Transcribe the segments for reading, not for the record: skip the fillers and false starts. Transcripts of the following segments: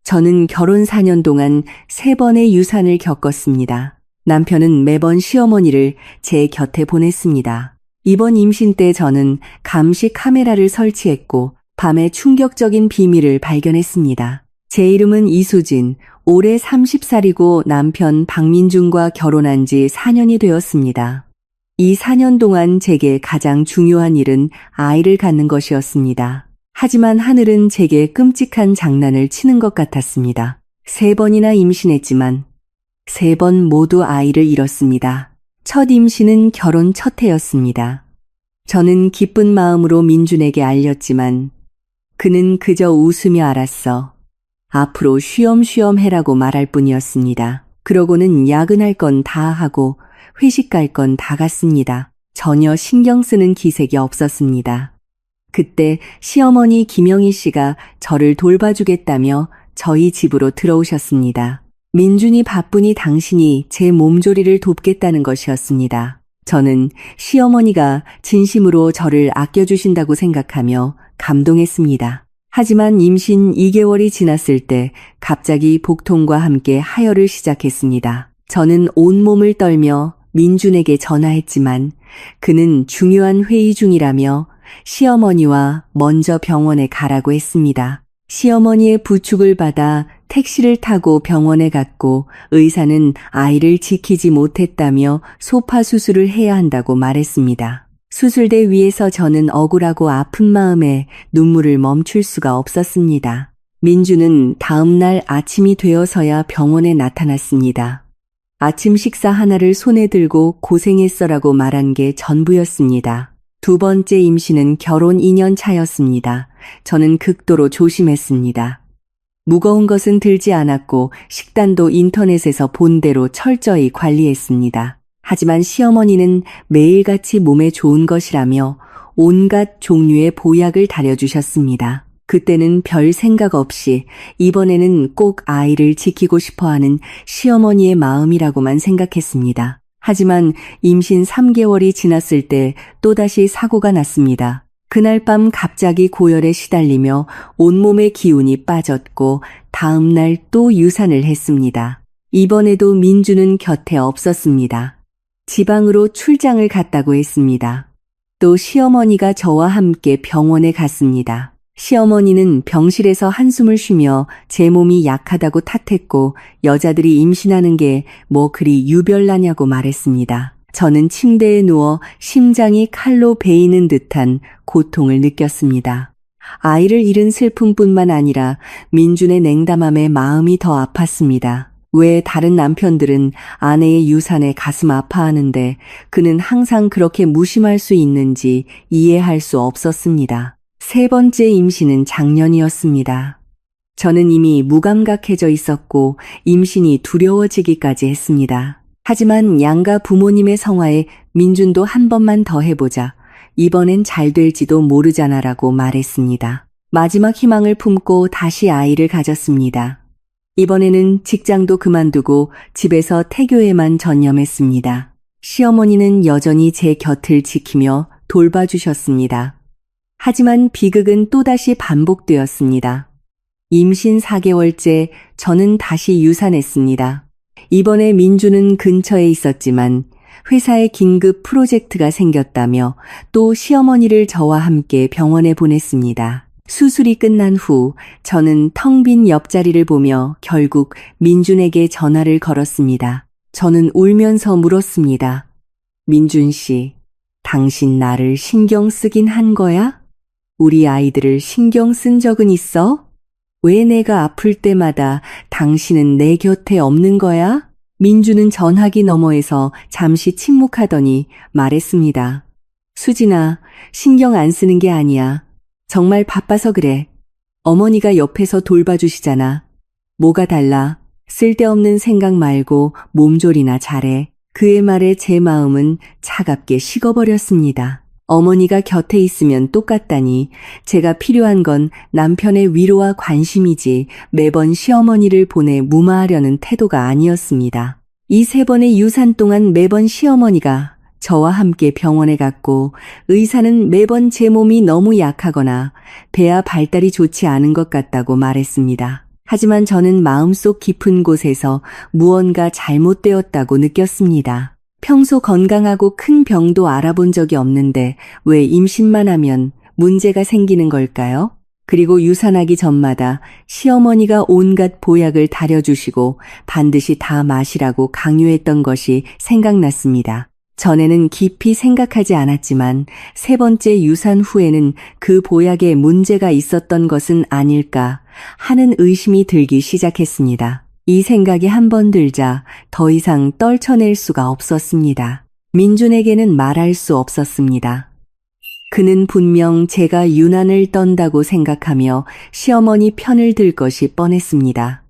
저는 결혼 4년 동안 3번의 유산을 겪었습니다. 남편은 매번 시어머니를 제 곁에 보냈습니다. 이번 임신 때 저는 감시 카메라를 설치했고 밤에 충격적인 비밀을 발견했습니다. 제 이름은 이수진, 올해 30살이고 남편 박민준과 결혼한 지 4년이 되었습니다. 이 4년 동안 제게 가장 중요한 일은 아이를 갖는 것이었습니다. 하지만 하늘은 제게 끔찍한 장난을 치는 것 같았습니다. 3번이나 임신했지만 3번 모두 아이를 잃었습니다. 첫 임신은 결혼 첫 해였습니다. 저는 기쁜 마음으로 민준에게 알렸지만 그는 그저 웃으며 알았어. 앞으로 쉬엄쉬엄 해라고 말할 뿐이었습니다. 그러고는 야근할 건 다 하고 회식 갈 건 다 갔습니다. 전혀 신경 쓰는 기색이 없었습니다. 그때 시어머니 김영희 씨가 저를 돌봐주겠다며 저희 집으로 들어오셨습니다. 민준이 바쁘니 당신이 제 몸조리를 돕겠다는 것이었습니다. 저는 시어머니가 진심으로 저를 아껴주신다고 생각하며 감동했습니다. 하지만 임신 2개월이 지났을 때 갑자기 복통과 함께 하혈을 시작했습니다. 저는 온몸을 떨며 민준에게 전화했지만 그는 중요한 회의 중이라며 시어머니와 먼저 병원에 가라고 했습니다. 시어머니의 부축을 받아 택시를 타고 병원에 갔고 의사는 아이를 지키지 못했다며 소파 수술을 해야 한다고 말했습니다. 수술대 위에서 저는 억울하고 아픈 마음에 눈물을 멈출 수가 없었습니다. 민주는 다음 날 아침이 되어서야 병원에 나타났습니다. 아침 식사 하나를 손에 들고 고생했어라고 말한 게 전부였습니다. 2번째 임신은 결혼 2년 차였습니다. 저는 극도로 조심했습니다. 무거운 것은 들지 않았고 식단도 인터넷에서 본 대로 철저히 관리했습니다. 하지만 시어머니는 매일같이 몸에 좋은 것이라며 온갖 종류의 보약을 다려주셨습니다. 그때는 별 생각 없이 이번에는 꼭 아이를 지키고 싶어하는 시어머니의 마음이라고만 생각했습니다. 하지만 임신 3개월이 지났을 때 또다시 사고가 났습니다. 그날 밤 갑자기 고열에 시달리며 온몸의 기운이 빠졌고 다음 날 또 유산을 했습니다. 이번에도 민주는 곁에 없었습니다. 지방으로 출장을 갔다고 했습니다. 또 시어머니가 저와 함께 병원에 갔습니다. 시어머니는 병실에서 한숨을 쉬며 제 몸이 약하다고 탓했고 여자들이 임신하는 게 뭐 그리 유별나냐고 말했습니다. 저는 침대에 누워 심장이 칼로 베이는 듯한 고통을 느꼈습니다. 아이를 잃은 슬픔뿐만 아니라 민준의 냉담함에 마음이 더 아팠습니다. 왜 다른 남편들은 아내의 유산에 가슴 아파하는데 그는 항상 그렇게 무심할 수 있는지 이해할 수 없었습니다. 3번째 임신은 작년이었습니다. 저는 이미 무감각해져 있었고 임신이 두려워지기까지 했습니다. 하지만 양가 부모님의 성화에 민준도 한 번만 더 해보자. 이번엔 잘 될지도 모르잖아라고 말했습니다. 마지막 희망을 품고 다시 아이를 가졌습니다. 이번에는 직장도 그만두고 집에서 태교에만 전념했습니다. 시어머니는 여전히 제 곁을 지키며 돌봐주셨습니다. 하지만 비극은 또다시 반복되었습니다. 임신 4개월째 저는 다시 유산했습니다. 이번에 민주는 근처에 있었지만 회사에 긴급 프로젝트가 생겼다며 또 시어머니를 저와 함께 병원에 보냈습니다. 수술이 끝난 후 저는 텅 빈 옆자리를 보며 결국 민준에게 전화를 걸었습니다. 저는 울면서 물었습니다. 민준 씨, 당신 나를 신경 쓰긴 한 거야? 우리 아이들을 신경 쓴 적은 있어? 왜 내가 아플 때마다 당신은 내 곁에 없는 거야? 민주는 전화기 너머에서 잠시 침묵하더니 말했습니다. 수진아, 신경 안 쓰는 게 아니야. 정말 바빠서 그래. 어머니가 옆에서 돌봐주시잖아. 뭐가 달라? 쓸데없는 생각 말고 몸조리나 잘해. 그의 말에 제 마음은 차갑게 식어버렸습니다. 어머니가 곁에 있으면 똑같다니 제가 필요한 건 남편의 위로와 관심이지 매번 시어머니를 보내 무마하려는 태도가 아니었습니다. 이 3번의 유산 동안 매번 시어머니가 저와 함께 병원에 갔고 의사는 매번 제 몸이 너무 약하거나 배아 발달이 좋지 않은 것 같다고 말했습니다. 하지만 저는 마음속 깊은 곳에서 무언가 잘못되었다고 느꼈습니다. 평소 건강하고 큰 병도 알아본 적이 없는데 왜 임신만 하면 문제가 생기는 걸까요? 그리고 유산하기 전마다 시어머니가 온갖 보약을 다려주시고 반드시 다 마시라고 강요했던 것이 생각났습니다. 전에는 깊이 생각하지 않았지만 세 번째 유산 후에는 그 보약에 문제가 있었던 것은 아닐까 하는 의심이 들기 시작했습니다. 이 생각이 한 번 들자 더 이상 떨쳐낼 수가 없었습니다. 민준에게는 말할 수 없었습니다. 그는 분명 제가 유난을 떤다고 생각하며 시어머니 편을 들 것이 뻔했습니다.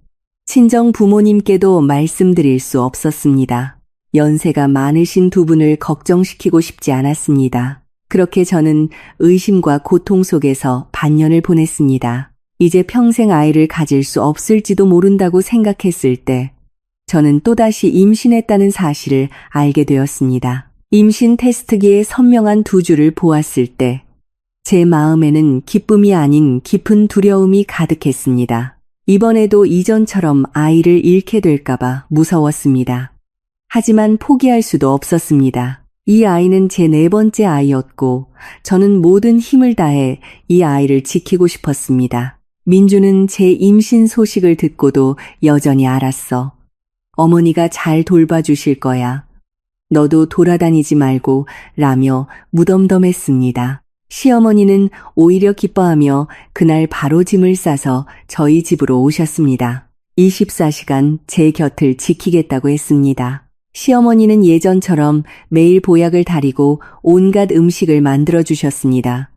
친정 부모님께도 말씀드릴 수 없었습니다. 연세가 많으신 두 분을 걱정시키고 싶지 않았습니다. 그렇게 저는 의심과 고통 속에서 반년을 보냈습니다. 이제 평생 아이를 가질 수 없을지도 모른다고 생각했을 때 저는 또다시 임신했다는 사실을 알게 되었습니다. 임신 테스트기의 선명한 두 줄을 보았을 때 제 마음에는 기쁨이 아닌 깊은 두려움이 가득했습니다. 이번에도 이전처럼 아이를 잃게 될까봐 무서웠습니다. 하지만 포기할 수도 없었습니다. 이 아이는 제 네 번째 아이였고 저는 모든 힘을 다해 이 아이를 지키고 싶었습니다. 민주는 제 임신 소식을 듣고도 여전히 알았어. 어머니가 잘 돌봐주실 거야. 너도 돌아다니지 말고 라며 무덤덤했습니다. 시어머니는 오히려 기뻐하며 그날 바로 짐을 싸서 저희 집으로 오셨습니다. 24시간 제 곁을 지키겠다고 했습니다. 시어머니는 예전처럼 매일 보약을 다리고 온갖 음식을 만들어 주셨습니다.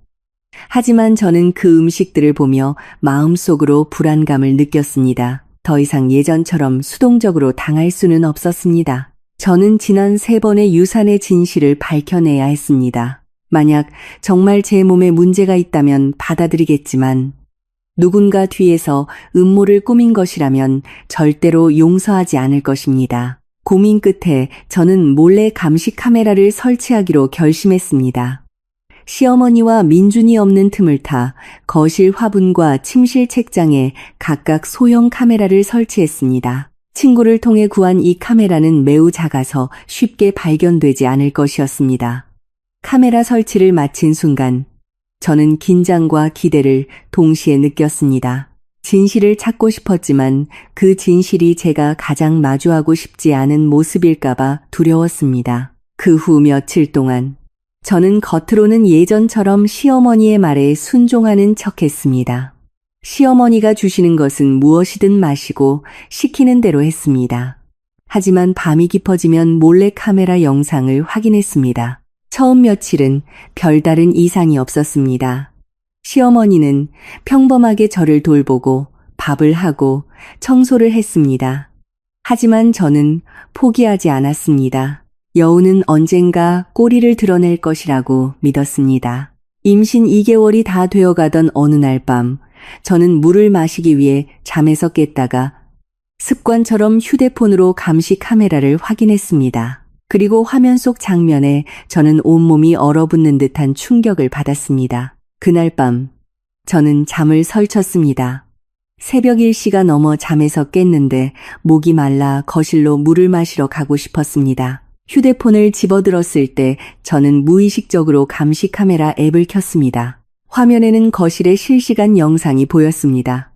하지만 저는 그 음식들을 보며 마음속으로 불안감을 느꼈습니다. 더 이상 예전처럼 수동적으로 당할 수는 없었습니다. 저는 지난 3번의 유산의 진실을 밝혀내야 했습니다. 만약 정말 제 몸에 문제가 있다면 받아들이겠지만 누군가 뒤에서 음모를 꾸민 것이라면 절대로 용서하지 않을 것입니다. 고민 끝에 저는 몰래 감시 카메라를 설치하기로 결심했습니다. 시어머니와 민준이 없는 틈을 타 거실 화분과 침실 책장에 각각 소형 카메라를 설치했습니다. 친구를 통해 구한 이 카메라는 매우 작아서 쉽게 발견되지 않을 것이었습니다. 카메라 설치를 마친 순간 저는 긴장과 기대를 동시에 느꼈습니다. 진실을 찾고 싶었지만 그 진실이 제가 가장 마주하고 싶지 않은 모습일까봐 두려웠습니다. 그 후 며칠 동안 저는 겉으로는 예전처럼 시어머니의 말에 순종하는 척했습니다. 시어머니가 주시는 것은 무엇이든 마시고 시키는 대로 했습니다. 하지만 밤이 깊어지면 몰래 카메라 영상을 확인했습니다. 처음 며칠은 별다른 이상이 없었습니다. 시어머니는 평범하게 저를 돌보고 밥을 하고 청소를 했습니다. 하지만 저는 포기하지 않았습니다. 여우는 언젠가 꼬리를 드러낼 것이라고 믿었습니다. 임신 2개월이 다 되어가던 어느 날 밤 저는 물을 마시기 위해 잠에서 깼다가 습관처럼 휴대폰으로 감시 카메라를 확인했습니다. 그리고 화면 속 장면에 저는 온몸이 얼어붙는 듯한 충격을 받았습니다. 그날 밤 저는 잠을 설쳤습니다. 새벽 1시가 넘어 잠에서 깼는데 목이 말라 거실로 물을 마시러 가고 싶었습니다. 휴대폰을 집어들었을 때 저는 무의식적으로 감시 카메라 앱을 켰습니다. 화면에는 거실의 실시간 영상이 보였습니다.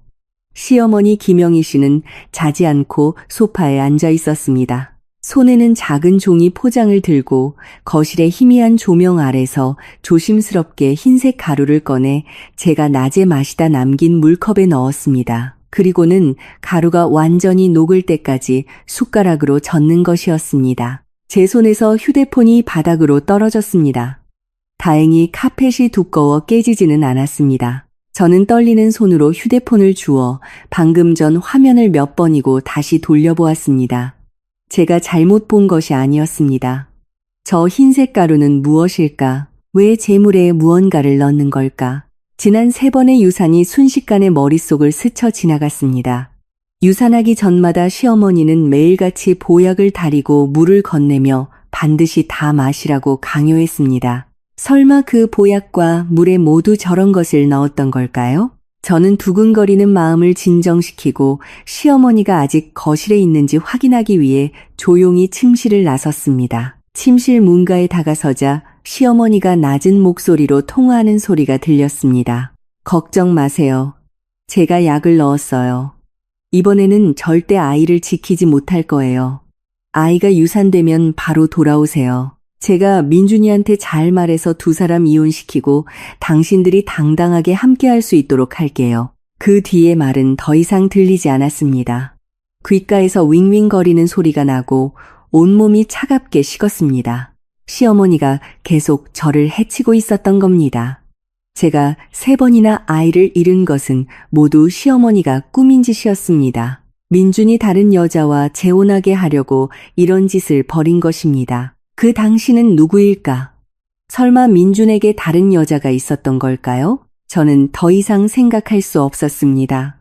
시어머니 김영희 씨는 자지 않고 소파에 앉아 있었습니다. 손에는 작은 종이 포장을 들고 거실의 희미한 조명 아래서 조심스럽게 흰색 가루를 꺼내 제가 낮에 마시다 남긴 물컵에 넣었습니다. 그리고는 가루가 완전히 녹을 때까지 숟가락으로 젓는 것이었습니다. 제 손에서 휴대폰이 바닥으로 떨어졌습니다. 다행히 카펫이 두꺼워 깨지지는 않았습니다. 저는 떨리는 손으로 휴대폰을 주워 방금 전 화면을 몇 번이고 다시 돌려보았습니다. 제가 잘못 본 것이 아니었습니다. 저 흰색 가루는 무엇일까? 왜 제 물에 무언가를 넣는 걸까? 지난 3번의 유산이 순식간에 머릿속을 스쳐 지나갔습니다. 유산하기 전마다 시어머니는 매일같이 보약을 다리고 물을 건네며 반드시 다 마시라고 강요했습니다. 설마 그 보약과 물에 모두 저런 것을 넣었던 걸까요? 저는 두근거리는 마음을 진정시키고 시어머니가 아직 거실에 있는지 확인하기 위해 조용히 침실을 나섰습니다. 침실 문가에 다가서자 시어머니가 낮은 목소리로 통화하는 소리가 들렸습니다. 걱정 마세요. 제가 약을 넣었어요. 이번에는 절대 아이를 지키지 못할 거예요. 아이가 유산되면 바로 돌아오세요. 제가 민준이한테 잘 말해서 두 사람 이혼시키고 당신들이 당당하게 함께할 수 있도록 할게요. 그 뒤의 말은 더 이상 들리지 않았습니다. 귓가에서 윙윙거리는 소리가 나고 온몸이 차갑게 식었습니다. 시어머니가 계속 저를 해치고 있었던 겁니다. 제가 3번이나 아이를 잃은 것은 모두 시어머니가 꾸민 짓이었습니다. 민준이 다른 여자와 재혼하게 하려고 이런 짓을 벌인 것입니다. 그 당신은 누구일까? 설마 민준에게 다른 여자가 있었던 걸까요? 저는 더 이상 생각할 수 없었습니다.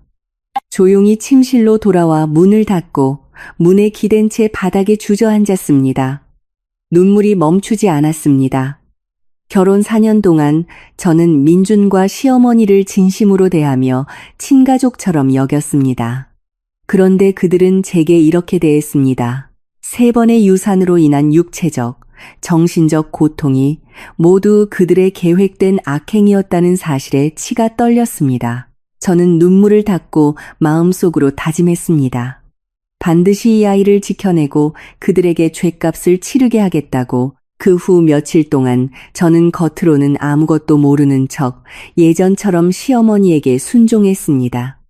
조용히 침실로 돌아와 문을 닫고 문에 기댄 채 바닥에 주저앉았습니다. 눈물이 멈추지 않았습니다. 결혼 4년 동안 저는 민준과 시어머니를 진심으로 대하며 친가족처럼 여겼습니다. 그런데 그들은 제게 이렇게 대했습니다. 3번의 유산으로 인한 육체적, 정신적 고통이 모두 그들의 계획된 악행이었다는 사실에 치가 떨렸습니다. 저는 눈물을 닦고 마음속으로 다짐했습니다. 반드시 이 아이를 지켜내고 그들에게 죗값을 치르게 하겠다고. 그 후 며칠 동안 저는 겉으로는 아무것도 모르는 척 예전처럼 시어머니에게 순종했습니다.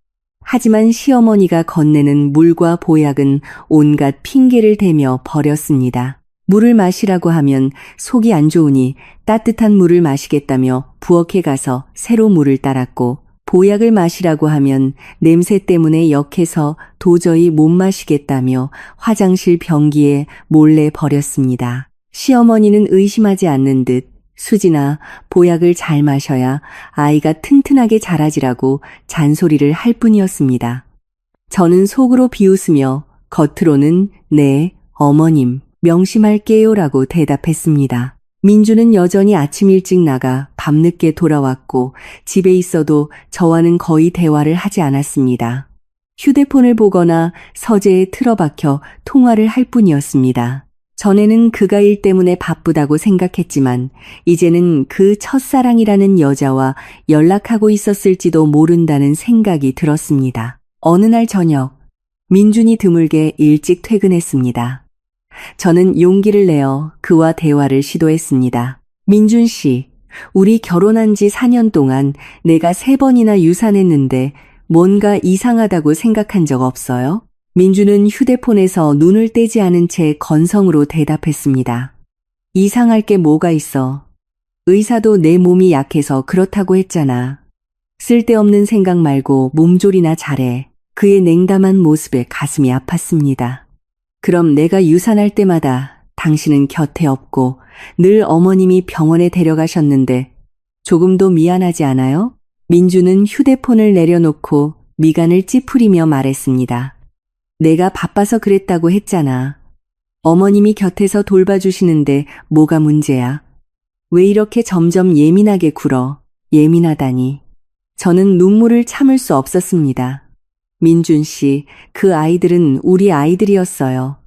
하지만 시어머니가 건네는 물과 보약은 온갖 핑계를 대며 버렸습니다. 물을 마시라고 하면 속이 안 좋으니 따뜻한 물을 마시겠다며 부엌에 가서 새로 물을 따랐고, 보약을 마시라고 하면 냄새 때문에 역해서 도저히 못 마시겠다며 화장실 변기에 몰래 버렸습니다. 시어머니는 의심하지 않는 듯 수진아, 보약을 잘 마셔야 아이가 튼튼하게 자라지라고 잔소리를 할 뿐이었습니다. 저는 속으로 비웃으며 겉으로는 네, 어머님, 명심할게요라고 대답했습니다. 민주는 여전히 아침 일찍 나가 밤늦게 돌아왔고 집에 있어도 저와는 거의 대화를 하지 않았습니다. 휴대폰을 보거나 서재에 틀어박혀 통화를 할 뿐이었습니다. 전에는 그가 일 때문에 바쁘다고 생각했지만 이제는 그 첫사랑이라는 여자와 연락하고 있었을지도 모른다는 생각이 들었습니다. 어느 날 저녁, 민준이 드물게 일찍 퇴근했습니다. 저는 용기를 내어 그와 대화를 시도했습니다. 민준 씨, 우리 결혼한 지 4년 동안 내가 3번이나 유산했는데 뭔가 이상하다고 생각한 적 없어요? 민주는 휴대폰에서 눈을 떼지 않은 채 건성으로 대답했습니다. 이상할 게 뭐가 있어. 의사도 내 몸이 약해서 그렇다고 했잖아. 쓸데없는 생각 말고 몸조리나 잘해. 그의 냉담한 모습에 가슴이 아팠습니다. 그럼 내가 유산할 때마다 당신은 곁에 없고 늘 어머님이 병원에 데려가셨는데 조금도 미안하지 않아요? 민주는 휴대폰을 내려놓고 미간을 찌푸리며 말했습니다. 내가 바빠서 그랬다고 했잖아. 어머님이 곁에서 돌봐주시는데 뭐가 문제야? 왜 이렇게 점점 예민하게 굴어? 예민하다니. 저는 눈물을 참을 수 없었습니다. 민준 씨, 그 아이들은 우리 아이들이었어요.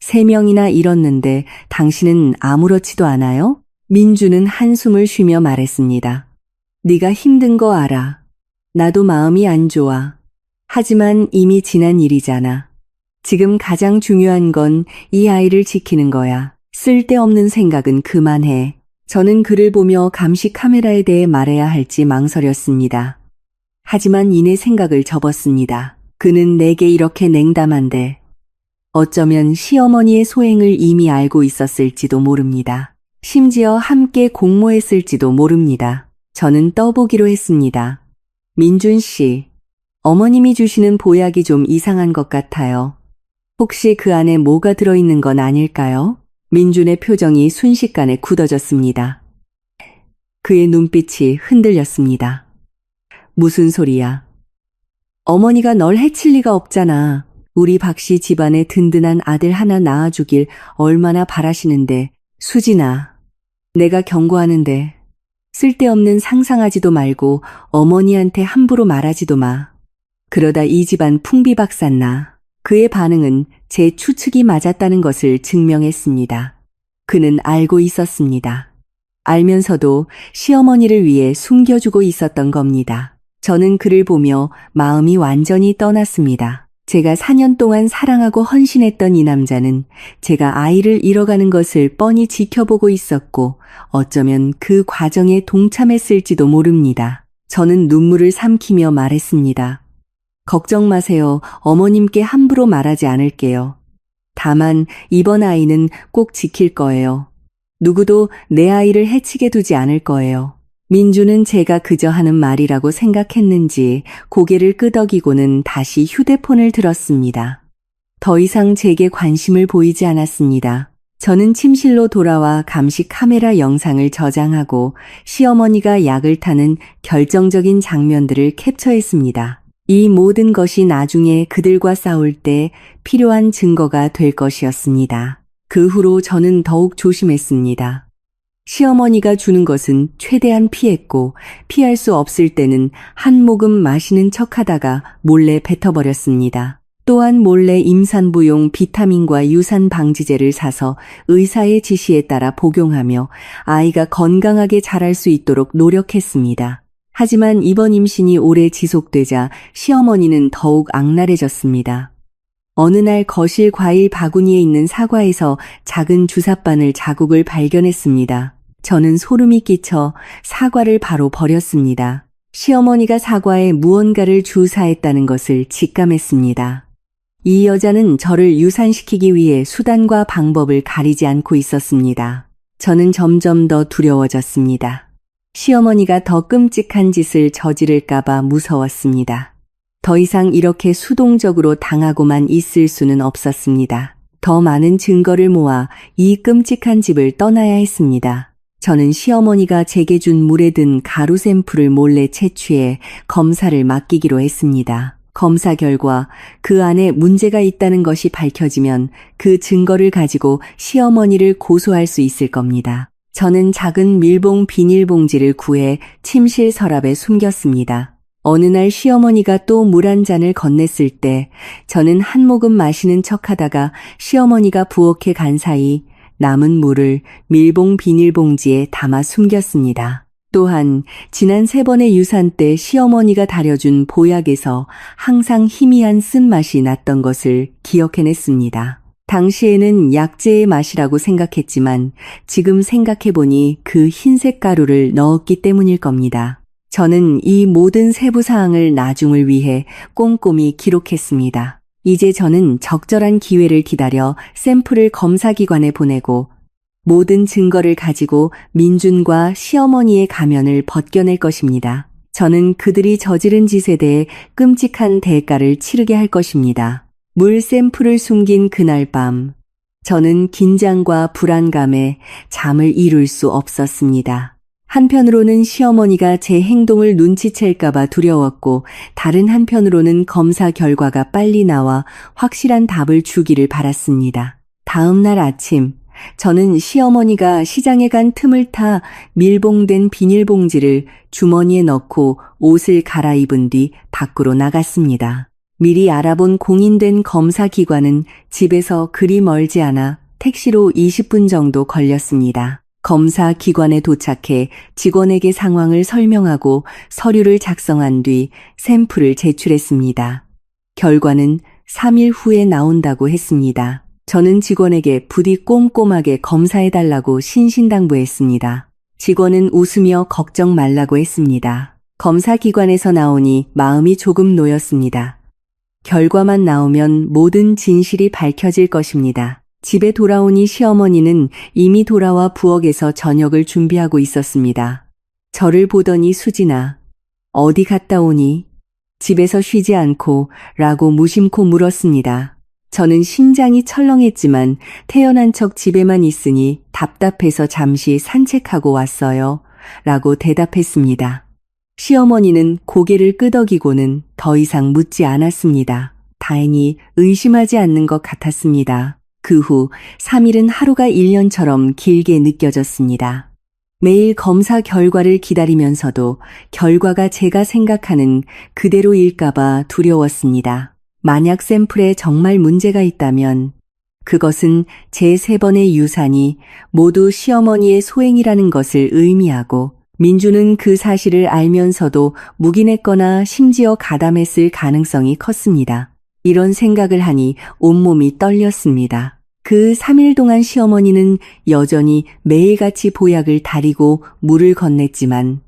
3명이나 잃었는데 당신은 아무렇지도 않아요? 민주는 한숨을 쉬며 말했습니다. 네가 힘든 거 알아. 나도 마음이 안 좋아. 하지만 이미 지난 일이잖아. 지금 가장 중요한 건 이 아이를 지키는 거야. 쓸데없는 생각은 그만해. 저는 그를 보며 감시 카메라에 대해 말해야 할지 망설였습니다. 하지만 이내 생각을 접었습니다. 그는 내게 이렇게 냉담한데 어쩌면 시어머니의 소행을 이미 알고 있었을지도 모릅니다. 심지어 함께 공모했을지도 모릅니다. 저는 떠보기로 했습니다. 민준 씨, 어머님이 주시는 보약이 좀 이상한 것 같아요. 혹시 그 안에 뭐가 들어있는 건 아닐까요? 민준의 표정이 순식간에 굳어졌습니다. 그의 눈빛이 흔들렸습니다. 무슨 소리야? 어머니가 널 해칠 리가 없잖아. 우리 박씨 집안에 든든한 아들 하나 낳아주길 얼마나 바라시는데. 수진아, 내가 경고하는데 쓸데없는 상상하지도 말고 어머니한테 함부로 말하지도 마. 그러다 이 집안 풍비박산나. 그의 반응은 제 추측이 맞았다는 것을 증명했습니다. 그는 알고 있었습니다. 알면서도 시어머니를 위해 숨겨주고 있었던 겁니다. 저는 그를 보며 마음이 완전히 떠났습니다. 제가 4년 동안 사랑하고 헌신했던 이 남자는 제가 아이를 잃어가는 것을 뻔히 지켜보고 있었고 어쩌면 그 과정에 동참했을지도 모릅니다. 저는 눈물을 삼키며 말했습니다. 걱정 마세요. 어머님께 함부로 말하지 않을게요. 다만 이번 아이는 꼭 지킬 거예요. 누구도 내 아이를 해치게 두지 않을 거예요. 민주는 제가 그저 하는 말이라고 생각했는지 고개를 끄덕이고는 다시 휴대폰을 들었습니다. 더 이상 제게 관심을 보이지 않았습니다. 저는 침실로 돌아와 감시 카메라 영상을 저장하고 시어머니가 약을 타는 결정적인 장면들을 캡처했습니다. 이 모든 것이 나중에 그들과 싸울 때 필요한 증거가 될 것이었습니다. 그 후로 저는 더욱 조심했습니다. 시어머니가 주는 것은 최대한 피했고 피할 수 없을 때는 한 모금 마시는 척하다가 몰래 뱉어버렸습니다. 또한 몰래 임산부용 비타민과 유산 방지제를 사서 의사의 지시에 따라 복용하며 아이가 건강하게 자랄 수 있도록 노력했습니다. 하지만 이번 임신이 오래 지속되자 시어머니는 더욱 악랄해졌습니다. 어느 날 거실 과일 바구니에 있는 사과에서 작은 주사바늘 자국을 발견했습니다. 저는 소름이 끼쳐 사과를 바로 버렸습니다. 시어머니가 사과에 무언가를 주사했다는 것을 직감했습니다. 이 여자는 저를 유산시키기 위해 수단과 방법을 가리지 않고 있었습니다. 저는 점점 더 두려워졌습니다. 시어머니가 더 끔찍한 짓을 저지를까봐 무서웠습니다. 더 이상 이렇게 수동적으로 당하고만 있을 수는 없었습니다. 더 많은 증거를 모아 이 끔찍한 집을 떠나야 했습니다. 저는 시어머니가 제게 준 물에 든 가루 샘플을 몰래 채취해 검사를 맡기기로 했습니다. 검사 결과 그 안에 문제가 있다는 것이 밝혀지면 그 증거를 가지고 시어머니를 고소할 수 있을 겁니다. 저는 작은 밀봉 비닐봉지를 구해 침실 서랍에 숨겼습니다. 어느 날 시어머니가 또 물 한 잔을 건넸을 때 저는 한 모금 마시는 척하다가 시어머니가 부엌에 간 사이 남은 물을 밀봉 비닐봉지에 담아 숨겼습니다. 또한 지난 3번의 유산 때 시어머니가 다려준 보약에서 항상 희미한 쓴맛이 났던 것을 기억해냈습니다. 당시에는 약재의 맛이라고 생각했지만 지금 생각해보니 그 흰색 가루를 넣었기 때문일 겁니다. 저는 이 모든 세부 사항을 나중을 위해 꼼꼼히 기록했습니다. 이제 저는 적절한 기회를 기다려 샘플을 검사기관에 보내고 모든 증거를 가지고 민준과 시어머니의 가면을 벗겨낼 것입니다. 저는 그들이 저지른 짓에 대해 끔찍한 대가를 치르게 할 것입니다. 물 샘플을 숨긴 그날 밤, 저는 긴장과 불안감에 잠을 이룰 수 없었습니다. 한편으로는 시어머니가 제 행동을 눈치챌까봐 두려웠고 다른 한편으로는 검사 결과가 빨리 나와 확실한 답을 주기를 바랐습니다. 다음 날 아침, 저는 시어머니가 시장에 간 틈을 타 밀봉된 비닐봉지를 주머니에 넣고 옷을 갈아입은 뒤 밖으로 나갔습니다. 미리 알아본 공인된 검사기관은 집에서 그리 멀지 않아 택시로 20분 정도 걸렸습니다. 검사기관에 도착해 직원에게 상황을 설명하고 서류를 작성한 뒤 샘플을 제출했습니다. 결과는 3일 후에 나온다고 했습니다. 저는 직원에게 부디 꼼꼼하게 검사해달라고 신신당부했습니다. 직원은 웃으며 걱정 말라고 했습니다. 검사기관에서 나오니 마음이 조금 놓였습니다. 결과만 나오면 모든 진실이 밝혀질 것입니다. 집에 돌아오니 시어머니는 이미 돌아와 부엌에서 저녁을 준비하고 있었습니다. 저를 보더니 수진아, 어디 갔다 오니? 집에서 쉬지 않고 라고 무심코 물었습니다. 저는 심장이 철렁했지만 태연한 척 집에만 있으니 답답해서 잠시 산책하고 왔어요. 라고 대답했습니다. 시어머니는 고개를 끄덕이고는 더 이상 묻지 않았습니다. 다행히 의심하지 않는 것 같았습니다. 그 후 3일은 하루가 1년처럼 길게 느껴졌습니다. 매일 검사 결과를 기다리면서도 결과가 제가 생각하는 그대로일까봐 두려웠습니다. 만약 샘플에 정말 문제가 있다면 그것은 제 3번의 유산이 모두 시어머니의 소행이라는 것을 의미하고 민주는 그 사실을 알면서도 묵인했거나 심지어 가담했을 가능성이 컸습니다. 이런 생각을 하니 온몸이 떨렸습니다. 그 3일 동안 시어머니는 여전히 매일같이 보약을 다리고 물을 건넸지만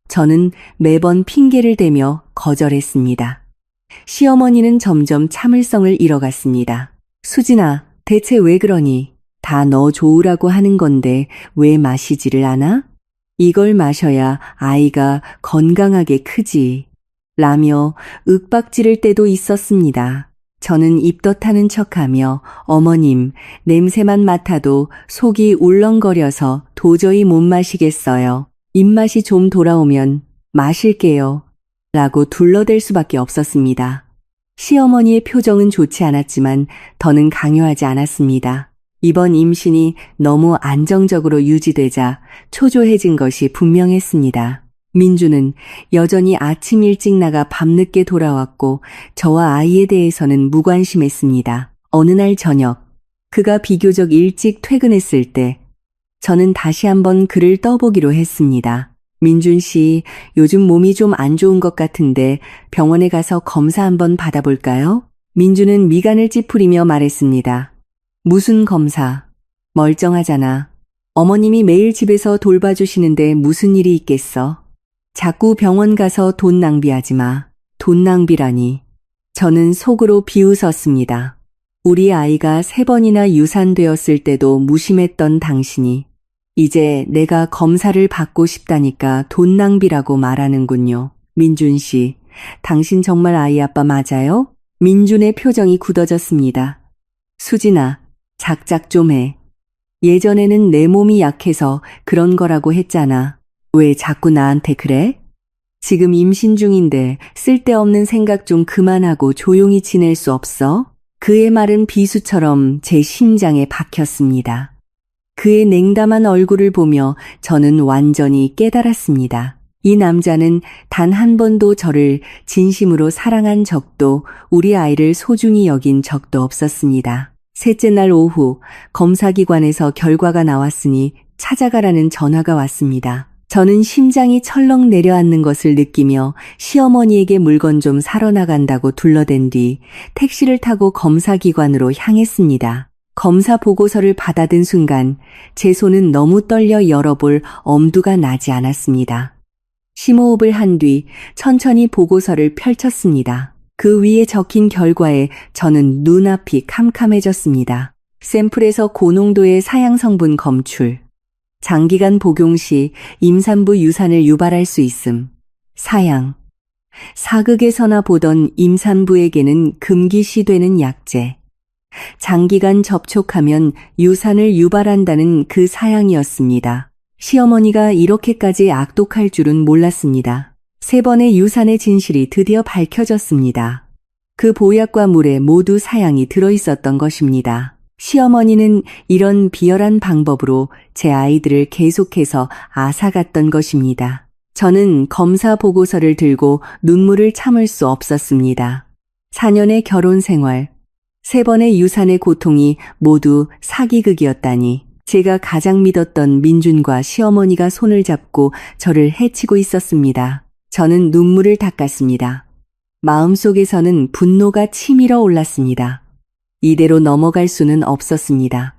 저는 매번 핑계를 대며 거절했습니다. 시어머니는 점점 참을성을 잃어갔습니다. 수진아, 대체 왜 그러니? 다 너 좋으라고 하는 건데 왜 마시지를 않아? 이걸 마셔야 아이가 건강하게 크지. 라며 윽박지를 때도 있었습니다. 저는 입덧하는 척하며 어머님, 냄새만 맡아도 속이 울렁거려서 도저히 못 마시겠어요. 입맛이 좀 돌아오면 마실게요. 라고 둘러댈 수밖에 없었습니다. 시어머니의 표정은 좋지 않았지만 더는 강요하지 않았습니다. 이번 임신이 너무 안정적으로 유지되자 초조해진 것이 분명했습니다. 민주는 여전히 아침 일찍 나가 밤늦게 돌아왔고 저와 아이에 대해서는 무관심했습니다. 어느 날 저녁, 그가 비교적 일찍 퇴근했을 때 저는 다시 한번 그를 떠보기로 했습니다. 민준 씨, 요즘 몸이 좀 안 좋은 것 같은데 병원에 가서 검사 한번 받아볼까요? 민주는 미간을 찌푸리며 말했습니다. 무슨 검사? 멀쩡하잖아. 어머님이 매일 집에서 돌봐주시는데 무슨 일이 있겠어? 자꾸 병원 가서 돈 낭비하지 마. 돈 낭비라니. 저는 속으로 비웃었습니다. 우리 아이가 3번이나 유산되었을 때도 무심했던 당신이 이제 내가 검사를 받고 싶다니까 돈 낭비라고 말하는군요. 민준 씨, 당신 정말 아이 아빠 맞아요? 민준의 표정이 굳어졌습니다. 수진아, 작작 좀 해. 예전에는 내 몸이 약해서 그런 거라고 했잖아. 왜 자꾸 나한테 그래? 지금 임신 중인데 쓸데없는 생각 좀 그만하고 조용히 지낼 수 없어? 그의 말은 비수처럼 제 심장에 박혔습니다. 그의 냉담한 얼굴을 보며 저는 완전히 깨달았습니다. 이 남자는 단 한 번도 저를 진심으로 사랑한 적도 우리 아이를 소중히 여긴 적도 없었습니다. 셋째 날 오후 검사기관에서 결과가 나왔으니 찾아가라는 전화가 왔습니다. 저는 심장이 철렁 내려앉는 것을 느끼며 시어머니에게 물건 좀 사러 나간다고 둘러댄 뒤 택시를 타고 검사기관으로 향했습니다. 검사 보고서를 받아든 순간 제 손은 너무 떨려 열어볼 엄두가 나지 않았습니다. 심호흡을 한 뒤 천천히 보고서를 펼쳤습니다. 그 위에 적힌 결과에 저는 눈앞이 캄캄해졌습니다. 샘플에서 고농도의 사양성분 검출, 장기간 복용 시 임산부 유산을 유발할 수 있음, 사양, 사극에서나 보던 임산부에게는 금기시되는 약제, 장기간 접촉하면 유산을 유발한다는 그 사양이었습니다. 시어머니가 이렇게까지 악독할 줄은 몰랐습니다. 3번의 유산의 진실이 드디어 밝혀졌습니다. 그 보약과 물에 모두 사양이 들어있었던 것입니다. 시어머니는 이런 비열한 방법으로 제 아이들을 계속해서 앗아갔던 것입니다. 저는 검사 보고서를 들고 눈물을 참을 수 없었습니다. 4년의 결혼 생활, 3번의 유산의 고통이 모두 사기극이었다니. 제가 가장 믿었던 민준과 시어머니가 손을 잡고 저를 해치고 있었습니다. 저는 눈물을 닦았습니다. 마음속에서는 분노가 치밀어 올랐습니다. 이대로 넘어갈 수는 없었습니다.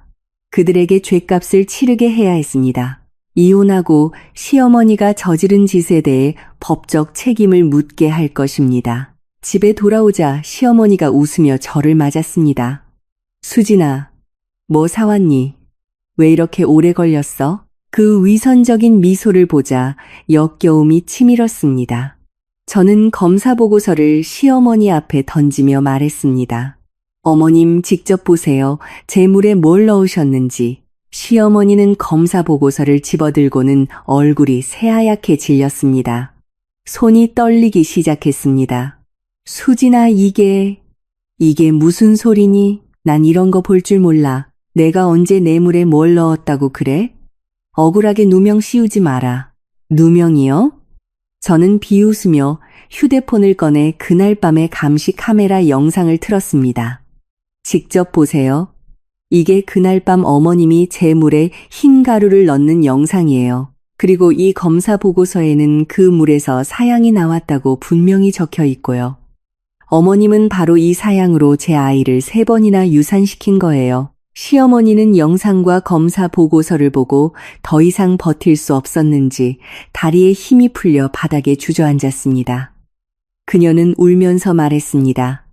그들에게 죗값을 치르게 해야 했습니다. 이혼하고 시어머니가 저지른 짓에 대해 법적 책임을 묻게 할 것입니다. 집에 돌아오자 시어머니가 웃으며 저를 맞았습니다. 수진아, 뭐 사왔니? 왜 이렇게 오래 걸렸어? 그 위선적인 미소를 보자 역겨움이 치밀었습니다. 저는 검사 보고서를 시어머니 앞에 던지며 말했습니다. 어머님 직접 보세요. 제 물에 뭘 넣으셨는지. 시어머니는 검사 보고서를 집어들고는 얼굴이 새하얗게 질렸습니다. 손이 떨리기 시작했습니다. 수진아, 이게 무슨 소리니? 난 이런 거 볼 줄 몰라. 내가 언제 내 물에 뭘 넣었다고 그래? 억울하게 누명 씌우지 마라. 누명이요? 저는 비웃으며 휴대폰을 꺼내 그날 밤의 감시 카메라 영상을 틀었습니다. 직접 보세요. 이게 그날 밤 어머님이 제 물에 흰 가루를 넣는 영상이에요. 그리고 이 검사 보고서에는 그 물에서 사양이 나왔다고 분명히 적혀 있고요. 어머님은 바로 이 사양으로 제 아이를 3번이나 유산시킨 거예요. 시어머니는 영상과 검사 보고서를 보고 더 이상 버틸 수 없었는지 다리에 힘이 풀려 바닥에 주저앉았습니다. 그녀는 울면서 말했습니다.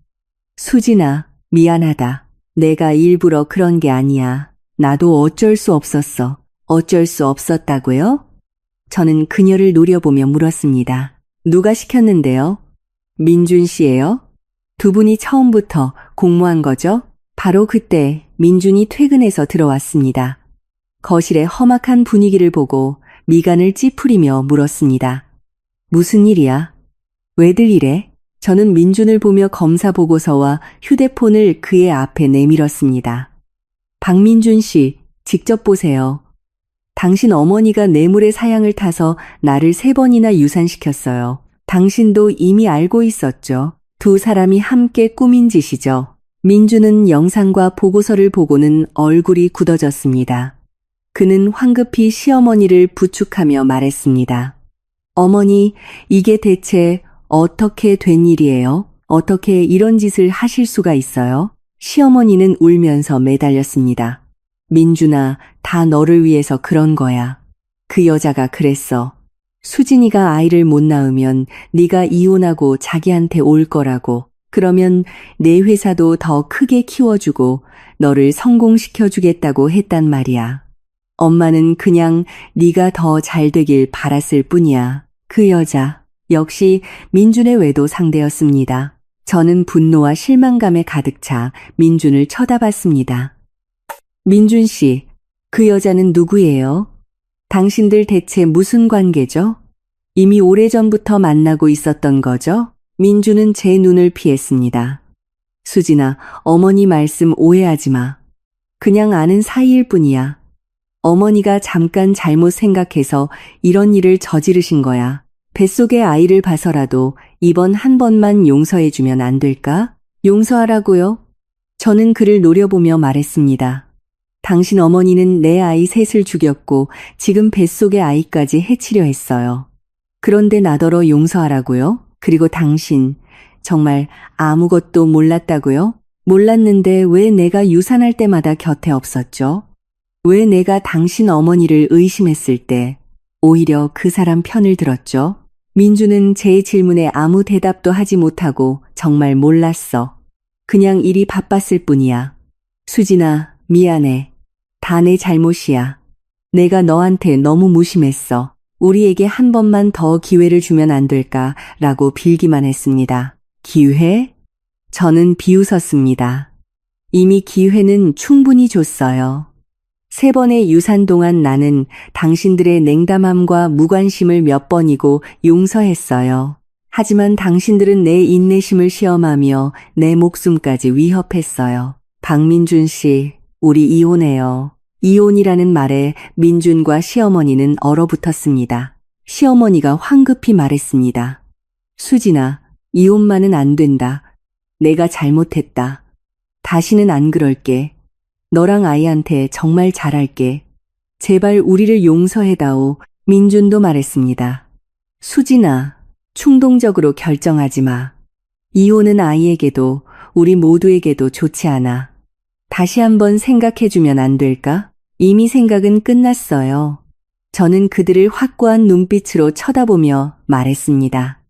수진아, 미안하다. 내가 일부러 그런 게 아니야. 나도 어쩔 수 없었어. 어쩔 수 없었다고요? 저는 그녀를 노려보며 물었습니다. 누가 시켰는데요? 민준 씨예요? 두 분이 처음부터 공모한 거죠? 바로 그때 민준이 퇴근해서 들어왔습니다. 거실의 험악한 분위기를 보고 미간을 찌푸리며 물었습니다. 무슨 일이야? 왜들 이래? 저는 민준을 보며 검사 보고서와 휴대폰을 그의 앞에 내밀었습니다. 박민준 씨, 직접 보세요. 당신 어머니가 뇌물의 사양을 타서 나를 3번이나 유산시켰어요. 당신도 이미 알고 있었죠. 두 사람이 함께 꾸민 짓이죠. 민준은 영상과 보고서를 보고는 얼굴이 굳어졌습니다. 그는 황급히 시어머니를 부축하며 말했습니다. 어머니, 이게 대체 어떻게 된 일이에요? 어떻게 이런 짓을 하실 수가 있어요? 시어머니는 울면서 매달렸습니다. 민준아, 다 너를 위해서 그런 거야. 그 여자가 그랬어. 수진이가 아이를 못 낳으면 네가 이혼하고 자기한테 올 거라고. 그러면 내 회사도 더 크게 키워주고 너를 성공시켜주겠다고 했단 말이야. 엄마는 그냥 네가 더 잘 되길 바랐을 뿐이야. 그 여자 역시 민준의 외도 상대였습니다. 저는 분노와 실망감에 가득 차 민준을 쳐다봤습니다. 민준 씨, 그 여자는 누구예요? 당신들 대체 무슨 관계죠? 이미 오래전부터 만나고 있었던 거죠? 민준은 제 눈을 피했습니다. 수진아, 어머니 말씀 오해하지 마. 그냥 아는 사이일 뿐이야. 어머니가 잠깐 잘못 생각해서 이런 일을 저지르신 거야. 뱃속의 아이를 봐서라도 이번 한 번만 용서해주면 안 될까? 용서하라고요? 저는 그를 노려보며 말했습니다. 당신 어머니는 내 아이 셋을 죽였고 지금 뱃속의 아이까지 해치려 했어요. 그런데 나더러 용서하라고요? 그리고 당신 정말 아무것도 몰랐다고요? 몰랐는데 왜 내가 유산할 때마다 곁에 없었죠? 왜 내가 당신 어머니를 의심했을 때 오히려 그 사람 편을 들었죠? 민주는 제 질문에 아무 대답도 하지 못하고 정말 몰랐어. 그냥 일이 바빴을 뿐이야. 수진아, 미안해. 다 내 잘못이야. 내가 너한테 너무 무심했어. 우리에게 한 번만 더 기회를 주면 안 될까라고 빌기만 했습니다. 기회? 저는 비웃었습니다. 이미 기회는 충분히 줬어요. 3번의 유산 동안 나는 당신들의 냉담함과 무관심을 몇 번이고 용서했어요. 하지만 당신들은 내 인내심을 시험하며 내 목숨까지 위협했어요. 박민준 씨, 우리 이혼해요. 이혼이라는 말에 민준과 시어머니는 얼어붙었습니다. 시어머니가 황급히 말했습니다. 수진아, 이혼만은 안 된다. 내가 잘못했다. 다시는 안 그럴게. 너랑 아이한테 정말 잘할게. 제발 우리를 용서해다오. 민준도 말했습니다. 수진아, 충동적으로 결정하지 마. 이혼은 아이에게도 우리 모두에게도 좋지 않아. 다시 한번 생각해주면 안 될까? 이미 생각은 끝났어요. 저는 그들을 확고한 눈빛으로 쳐다보며 말했습니다.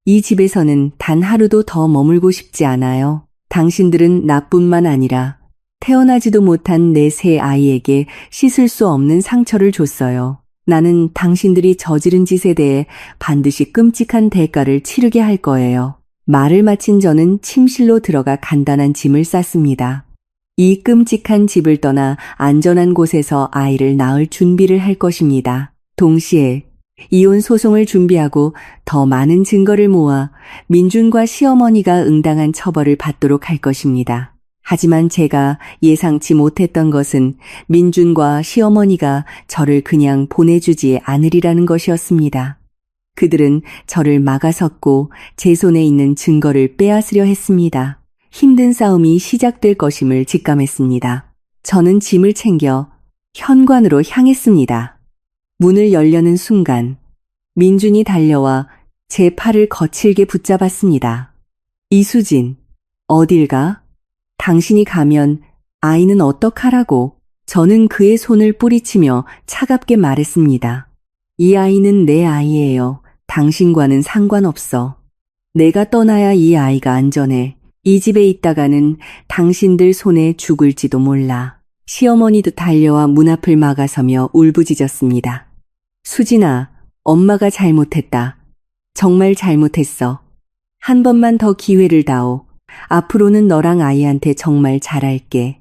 이 집에서는 단 하루도 더 머물고 싶지 않아요. 당신들은 나뿐만 아니라 태어나지도 못한 내 새 아이에게 씻을 수 없는 상처를 줬어요. 나는 당신들이 저지른 짓에 대해 반드시 끔찍한 대가를 치르게 할 거예요. 말을 마친 저는 침실로 들어가 간단한 짐을 쌌습니다. 이 끔찍한 집을 떠나 안전한 곳에서 아이를 낳을 준비를 할 것입니다. 동시에 이혼 소송을 준비하고 더 많은 증거를 모아 민준과 시어머니가 응당한 처벌을 받도록 할 것입니다. 하지만 제가 예상치 못했던 것은 민준과 시어머니가 저를 그냥 보내주지 않으리라는 것이었습니다. 그들은 저를 막아섰고 제 손에 있는 증거를 빼앗으려 했습니다. 힘든 싸움이 시작될 것임을 직감했습니다. 저는 짐을 챙겨 현관으로 향했습니다. 문을 열려는 순간 민준이 달려와 제 팔을 거칠게 붙잡았습니다. 이수진, 어딜 가? 당신이 가면 아이는 어떡하라고? 저는 그의 손을 뿌리치며 차갑게 말했습니다. 이 아이는 내 아이예요. 당신과는 상관없어. 내가 떠나야 이 아이가 안전해. 이 집에 있다가는 당신들 손에 죽을지도 몰라. 시어머니도 달려와 문 앞을 막아서며 울부짖었습니다. 수진아, 엄마가 잘못했다. 정말 잘못했어. 한 번만 더 기회를 다오. 앞으로는 너랑 아이한테 정말 잘할게.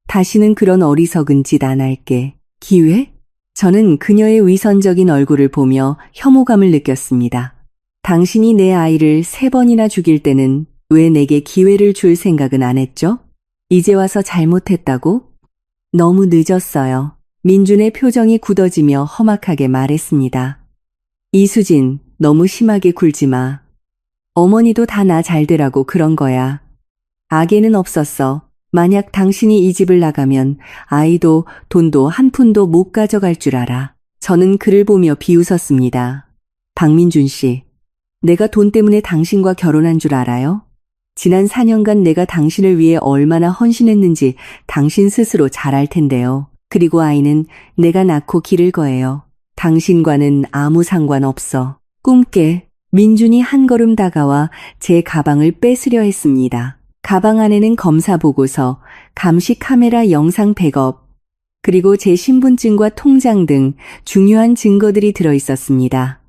다시는 그런 어리석은 짓 안 할게. 기회? 저는 그녀의 위선적인 얼굴을 보며 혐오감을 느꼈습니다. 당신이 내 아이를 3번이나 죽일 때는 왜 내게 기회를 줄 생각은 안 했죠? 이제 와서 잘못했다고? 너무 늦었어요. 민준의 표정이 굳어지며 험악하게 말했습니다. 이수진, 너무 심하게 굴지 마. 어머니도 다 나 잘 되라고 그런 거야. 악에는 없었어. 만약 당신이 이 집을 나가면 아이도 돈도 한 푼도 못 가져갈 줄 알아. 저는 그를 보며 비웃었습니다. 박민준 씨, 내가 돈 때문에 당신과 결혼한 줄 알아요? 지난 4년간 내가 당신을 위해 얼마나 헌신했는지 당신 스스로 잘 알 텐데요. 그리고 아이는 내가 낳고 기를 거예요. 당신과는 아무 상관없어. 꿈깨. 민준이 한 걸음 다가와 제 가방을 뺏으려 했습니다. 가방 안에는 검사 보고서, 감시 카메라 영상 백업, 그리고 제 신분증과 통장 등 중요한 증거들이 들어 있었습니다.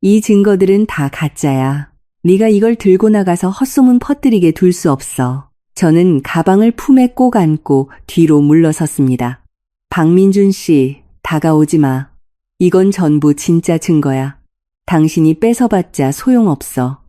이 증거들은 다 가짜야. 네가 이걸 들고 나가서 헛소문 퍼뜨리게 둘 수 없어. 저는 가방을 품에 꼭 안고 뒤로 물러섰습니다. 박민준 씨, 다가오지 마. 이건 전부 진짜 증거야. 당신이 뺏어봤자 소용없어.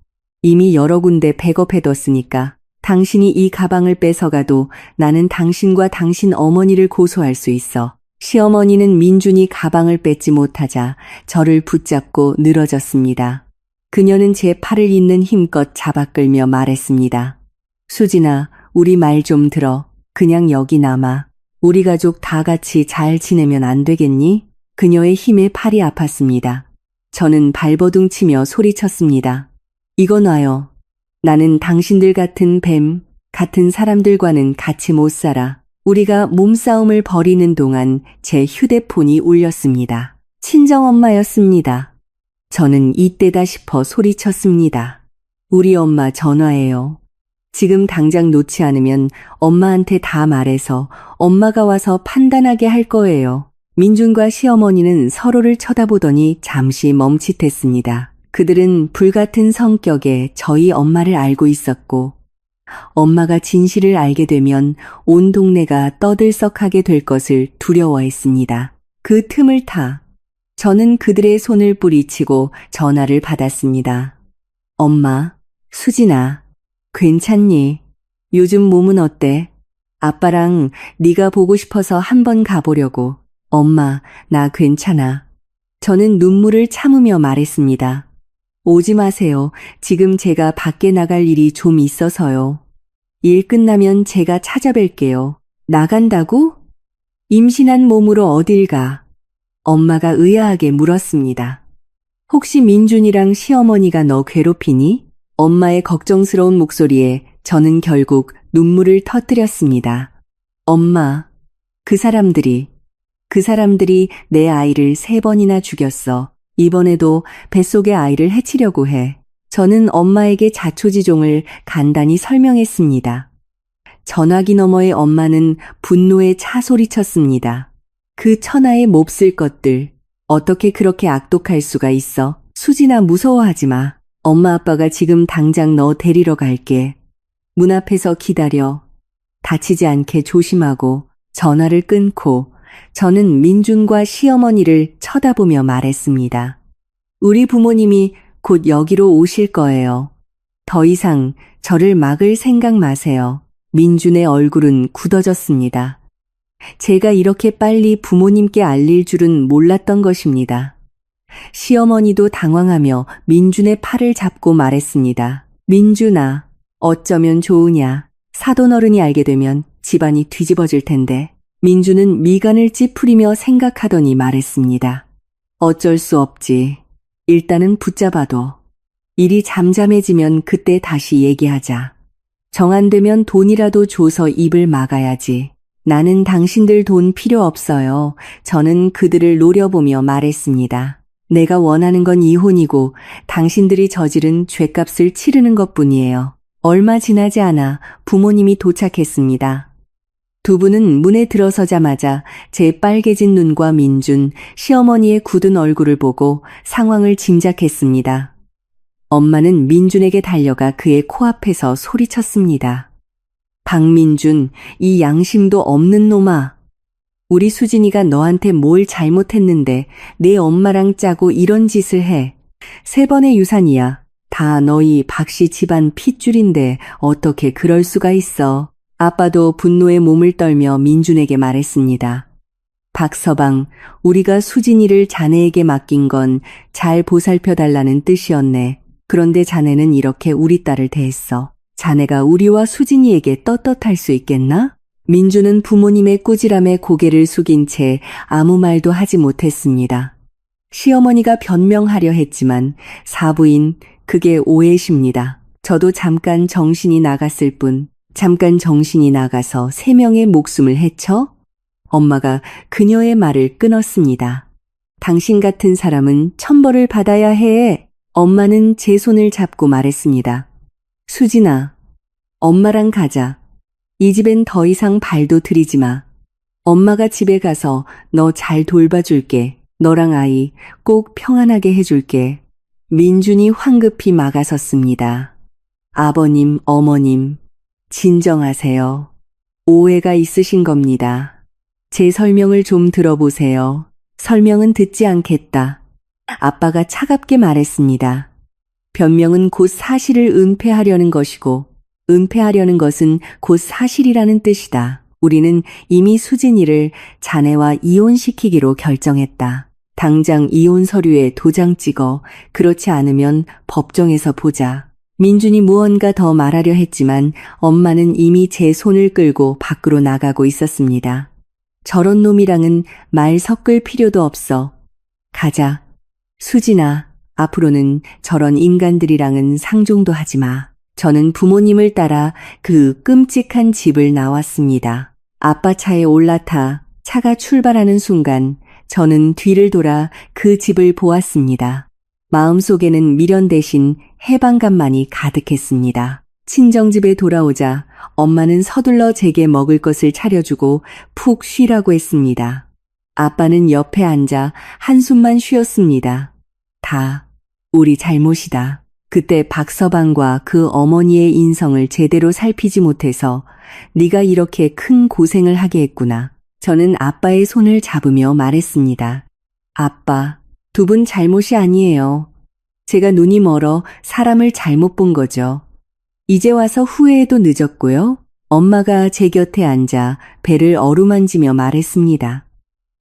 이미 여러 군데 백업해뒀으니까. 당신이 이 가방을 뺏어가도 나는 당신과 당신 어머니를 고소할 수 있어. 시어머니는 민준이 가방을 뺏지 못하자 저를 붙잡고 늘어졌습니다. 그녀는 제 팔을 있는 힘껏 잡아 끌며 말했습니다. 수진아, 우리 말 좀 들어. 그냥 여기 남아. 우리 가족 다 같이 잘 지내면 안 되겠니? 그녀의 힘에 팔이 아팠습니다. 저는 발버둥 치며 소리쳤습니다. 이거 놔요. 나는 당신들 같은 뱀, 같은 사람들과는 같이 못 살아. 우리가 몸싸움을 벌이는 동안 제 휴대폰이 울렸습니다. 친정엄마였습니다. 저는 이때다 싶어 소리쳤습니다. 우리 엄마 전화예요. 지금 당장 놓지 않으면 엄마한테 다 말해서 엄마가 와서 판단하게 할 거예요. 민준과 시어머니는 서로를 쳐다보더니 잠시 멈칫했습니다. 그들은 불같은 성격의 저희 엄마를 알고 있었고 엄마가 진실을 알게 되면 온 동네가 떠들썩하게 될 것을 두려워했습니다. 그 틈을 타 저는 그들의 손을 뿌리치고 전화를 받았습니다. 엄마, 수진아, 괜찮니? 요즘 몸은 어때? 아빠랑 네가 보고 싶어서 한번 가보려고. 엄마, 나 괜찮아. 저는 눈물을 참으며 말했습니다. 오지 마세요. 지금 제가 밖에 나갈 일이 좀 있어서요. 일 끝나면 제가 찾아뵐게요. 나간다고? 임신한 몸으로 어딜 가? 엄마가 의아하게 물었습니다. 혹시 민준이랑 시어머니가 너 괴롭히니? 엄마의 걱정스러운 목소리에 저는 결국 눈물을 터뜨렸습니다. 엄마, 그 사람들이 내 아이를 3번이나 죽였어. 이번에도 뱃속의 아이를 해치려고 해. 저는 엄마에게 자초지종을 간단히 설명했습니다. 전화기 너머의 엄마는 분노에 차 소리쳤습니다. 그 천하의 몹쓸 것들, 어떻게 그렇게 악독할 수가 있어? 수진아, 무서워하지 마. 엄마 아빠가 지금 당장 너 데리러 갈게. 문 앞에서 기다려. 다치지 않게 조심하고. 전화를 끊고 저는 민준과 시어머니를 쳐다보며 말했습니다. 우리 부모님이 곧 여기로 오실 거예요. 더 이상 저를 막을 생각 마세요. 민준의 얼굴은 굳어졌습니다. 제가 이렇게 빨리 부모님께 알릴 줄은 몰랐던 것입니다. 시어머니도 당황하며 민준의 팔을 잡고 말했습니다. 민준아, 어쩌면 좋으냐. 사돈어른이 알게 되면 집안이 뒤집어질 텐데. 민준은 미간을 찌푸리며 생각하더니 말했습니다. 어쩔 수 없지. 일단은 붙잡아도. 일이 잠잠해지면 그때 다시 얘기하자. 정 안 되면 돈이라도 줘서 입을 막아야지. 나는 당신들 돈 필요 없어요. 저는 그들을 노려보며 말했습니다. 내가 원하는 건 이혼이고 당신들이 저지른 죗값을 치르는 것뿐이에요. 얼마 지나지 않아 부모님이 도착했습니다. 두 분은 문에 들어서자마자 제 빨개진 눈과 민준, 시어머니의 굳은 얼굴을 보고 상황을 짐작했습니다. 엄마는 민준에게 달려가 그의 코앞에서 소리쳤습니다. 박민준, 이 양심도 없는 놈아. 우리 수진이가 너한테 뭘 잘못했는데 내 엄마랑 짜고 이런 짓을 해. 3번의 유산이야. 다 너희 박씨 집안 핏줄인데 어떻게 그럴 수가 있어. 아빠도 분노에 몸을 떨며 민준에게 말했습니다. 박서방, 우리가 수진이를 자네에게 맡긴 건 잘 보살펴달라는 뜻이었네. 그런데 자네는 이렇게 우리 딸을 대했어. 자네가 우리와 수진이에게 떳떳할 수 있겠나? 민준은 부모님의 꾸지람에 고개를 숙인 채 아무 말도 하지 못했습니다. 시어머니가 변명하려 했지만 사부인, 그게 오해십니다. 저도 잠깐 정신이 나갔을 뿐, 잠깐 정신이 나가서 3명의 목숨을 해쳐? 엄마가 그녀의 말을 끊었습니다. 당신 같은 사람은 천벌을 받아야 해. 엄마는 제 손을 잡고 말했습니다. 수진아, 엄마랑 가자. 이 집엔 더 이상 발도 들이지 마. 엄마가 집에 가서 너 잘 돌봐줄게. 너랑 아이 꼭 평안하게 해줄게. 민준이 황급히 막아섰습니다. 아버님, 어머님, 진정하세요. 오해가 있으신 겁니다. 제 설명을 좀 들어보세요. 설명은 듣지 않겠다. 아빠가 차갑게 말했습니다. 변명은 곧 사실을 은폐하려는 것이고 은폐하려는 것은 곧 사실이라는 뜻이다. 우리는 이미 수진이를 자네와 이혼시키기로 결정했다. 당장 이혼 서류에 도장 찍어. 그렇지 않으면 법정에서 보자. 민준이 무언가 더 말하려 했지만 엄마는 이미 제 손을 끌고 밖으로 나가고 있었습니다. 저런 놈이랑은 말 섞을 필요도 없어. 가자. 수진아, 앞으로는 저런 인간들이랑은 상종도 하지 마. 저는 부모님을 따라 그 끔찍한 집을 나왔습니다. 아빠 차에 올라타 차가 출발하는 순간 저는 뒤를 돌아 그 집을 보았습니다. 마음속에는 미련 대신 해방감만이 가득했습니다. 친정집에 돌아오자 엄마는 서둘러 제게 먹을 것을 차려주고 푹 쉬라고 했습니다. 아빠는 옆에 앉아 한숨만 쉬었습니다. 다 우리 잘못이다. 그때 박서방과 그 어머니의 인성을 제대로 살피지 못해서 네가 이렇게 큰 고생을 하게 했구나. 저는 아빠의 손을 잡으며 말했습니다. 아빠, 두 분 잘못이 아니에요. 제가 눈이 멀어 사람을 잘못 본 거죠. 이제 와서 후회해도 늦었고요. 엄마가 제 곁에 앉아 배를 어루만지며 말했습니다.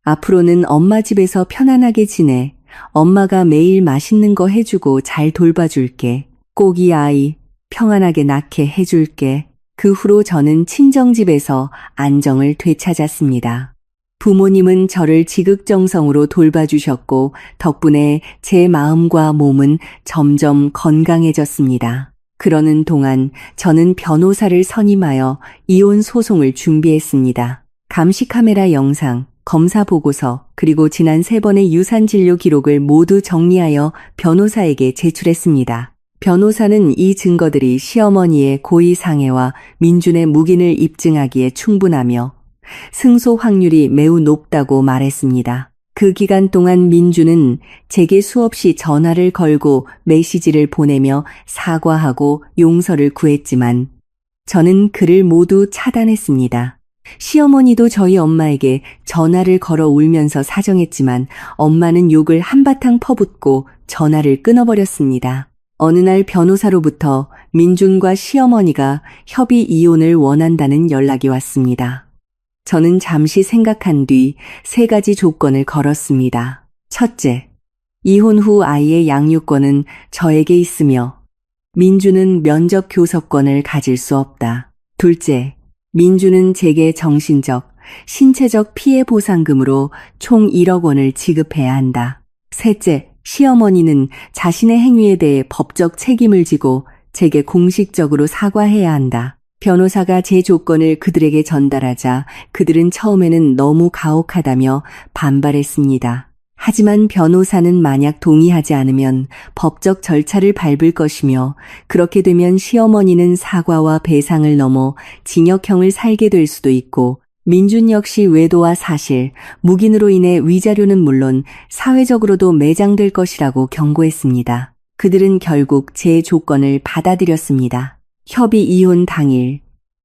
앞으로는 엄마 집에서 편안하게 지내. 엄마가 매일 맛있는 거 해주고 잘 돌봐줄게. 꼭 이 아이 평안하게 낳게 해줄게. 그 후로 저는 친정집에서 안정을 되찾았습니다. 부모님은 저를 지극정성으로 돌봐주셨고 덕분에 제 마음과 몸은 점점 건강해졌습니다. 그러는 동안 저는 변호사를 선임하여 이혼 소송을 준비했습니다. 감시 카메라 영상, 검사 보고서, 그리고 지난 3번의 유산 진료 기록을 모두 정리하여 변호사에게 제출했습니다. 변호사는 이 증거들이 시어머니의 고의 상해와 민준의 묵인을 입증하기에 충분하며 승소 확률이 매우 높다고 말했습니다. 그 기간 동안 민준은 제게 수없이 전화를 걸고 메시지를 보내며 사과하고 용서를 구했지만 저는 그를 모두 차단했습니다. 시어머니도 저희 엄마에게 전화를 걸어 울면서 사정했지만 엄마는 욕을 한바탕 퍼붓고 전화를 끊어버렸습니다. 어느 날 변호사로부터 민준과 시어머니가 협의 이혼을 원한다는 연락이 왔습니다. 저는 잠시 생각한 뒤 3가지 조건을 걸었습니다. 첫째, 이혼 후 아이의 양육권은 저에게 있으며 민주는 면접 교섭권을 가질 수 없다. 둘째, 민주는 제게 정신적, 신체적 피해 보상금으로 총 1억 원을 지급해야 한다. 셋째, 시어머니는 자신의 행위에 대해 법적 책임을 지고 제게 공식적으로 사과해야 한다. 변호사가 제 조건을 그들에게 전달하자 그들은 처음에는 너무 가혹하다며 반발했습니다. 하지만 변호사는 만약 동의하지 않으면 법적 절차를 밟을 것이며 그렇게 되면 시어머니는 사과와 배상을 넘어 징역형을 살게 될 수도 있고 민준 역시 외도와 사실, 묵인으로 인해 위자료는 물론 사회적으로도 매장될 것이라고 경고했습니다. 그들은 결국 제 조건을 받아들였습니다. 협의 이혼 당일,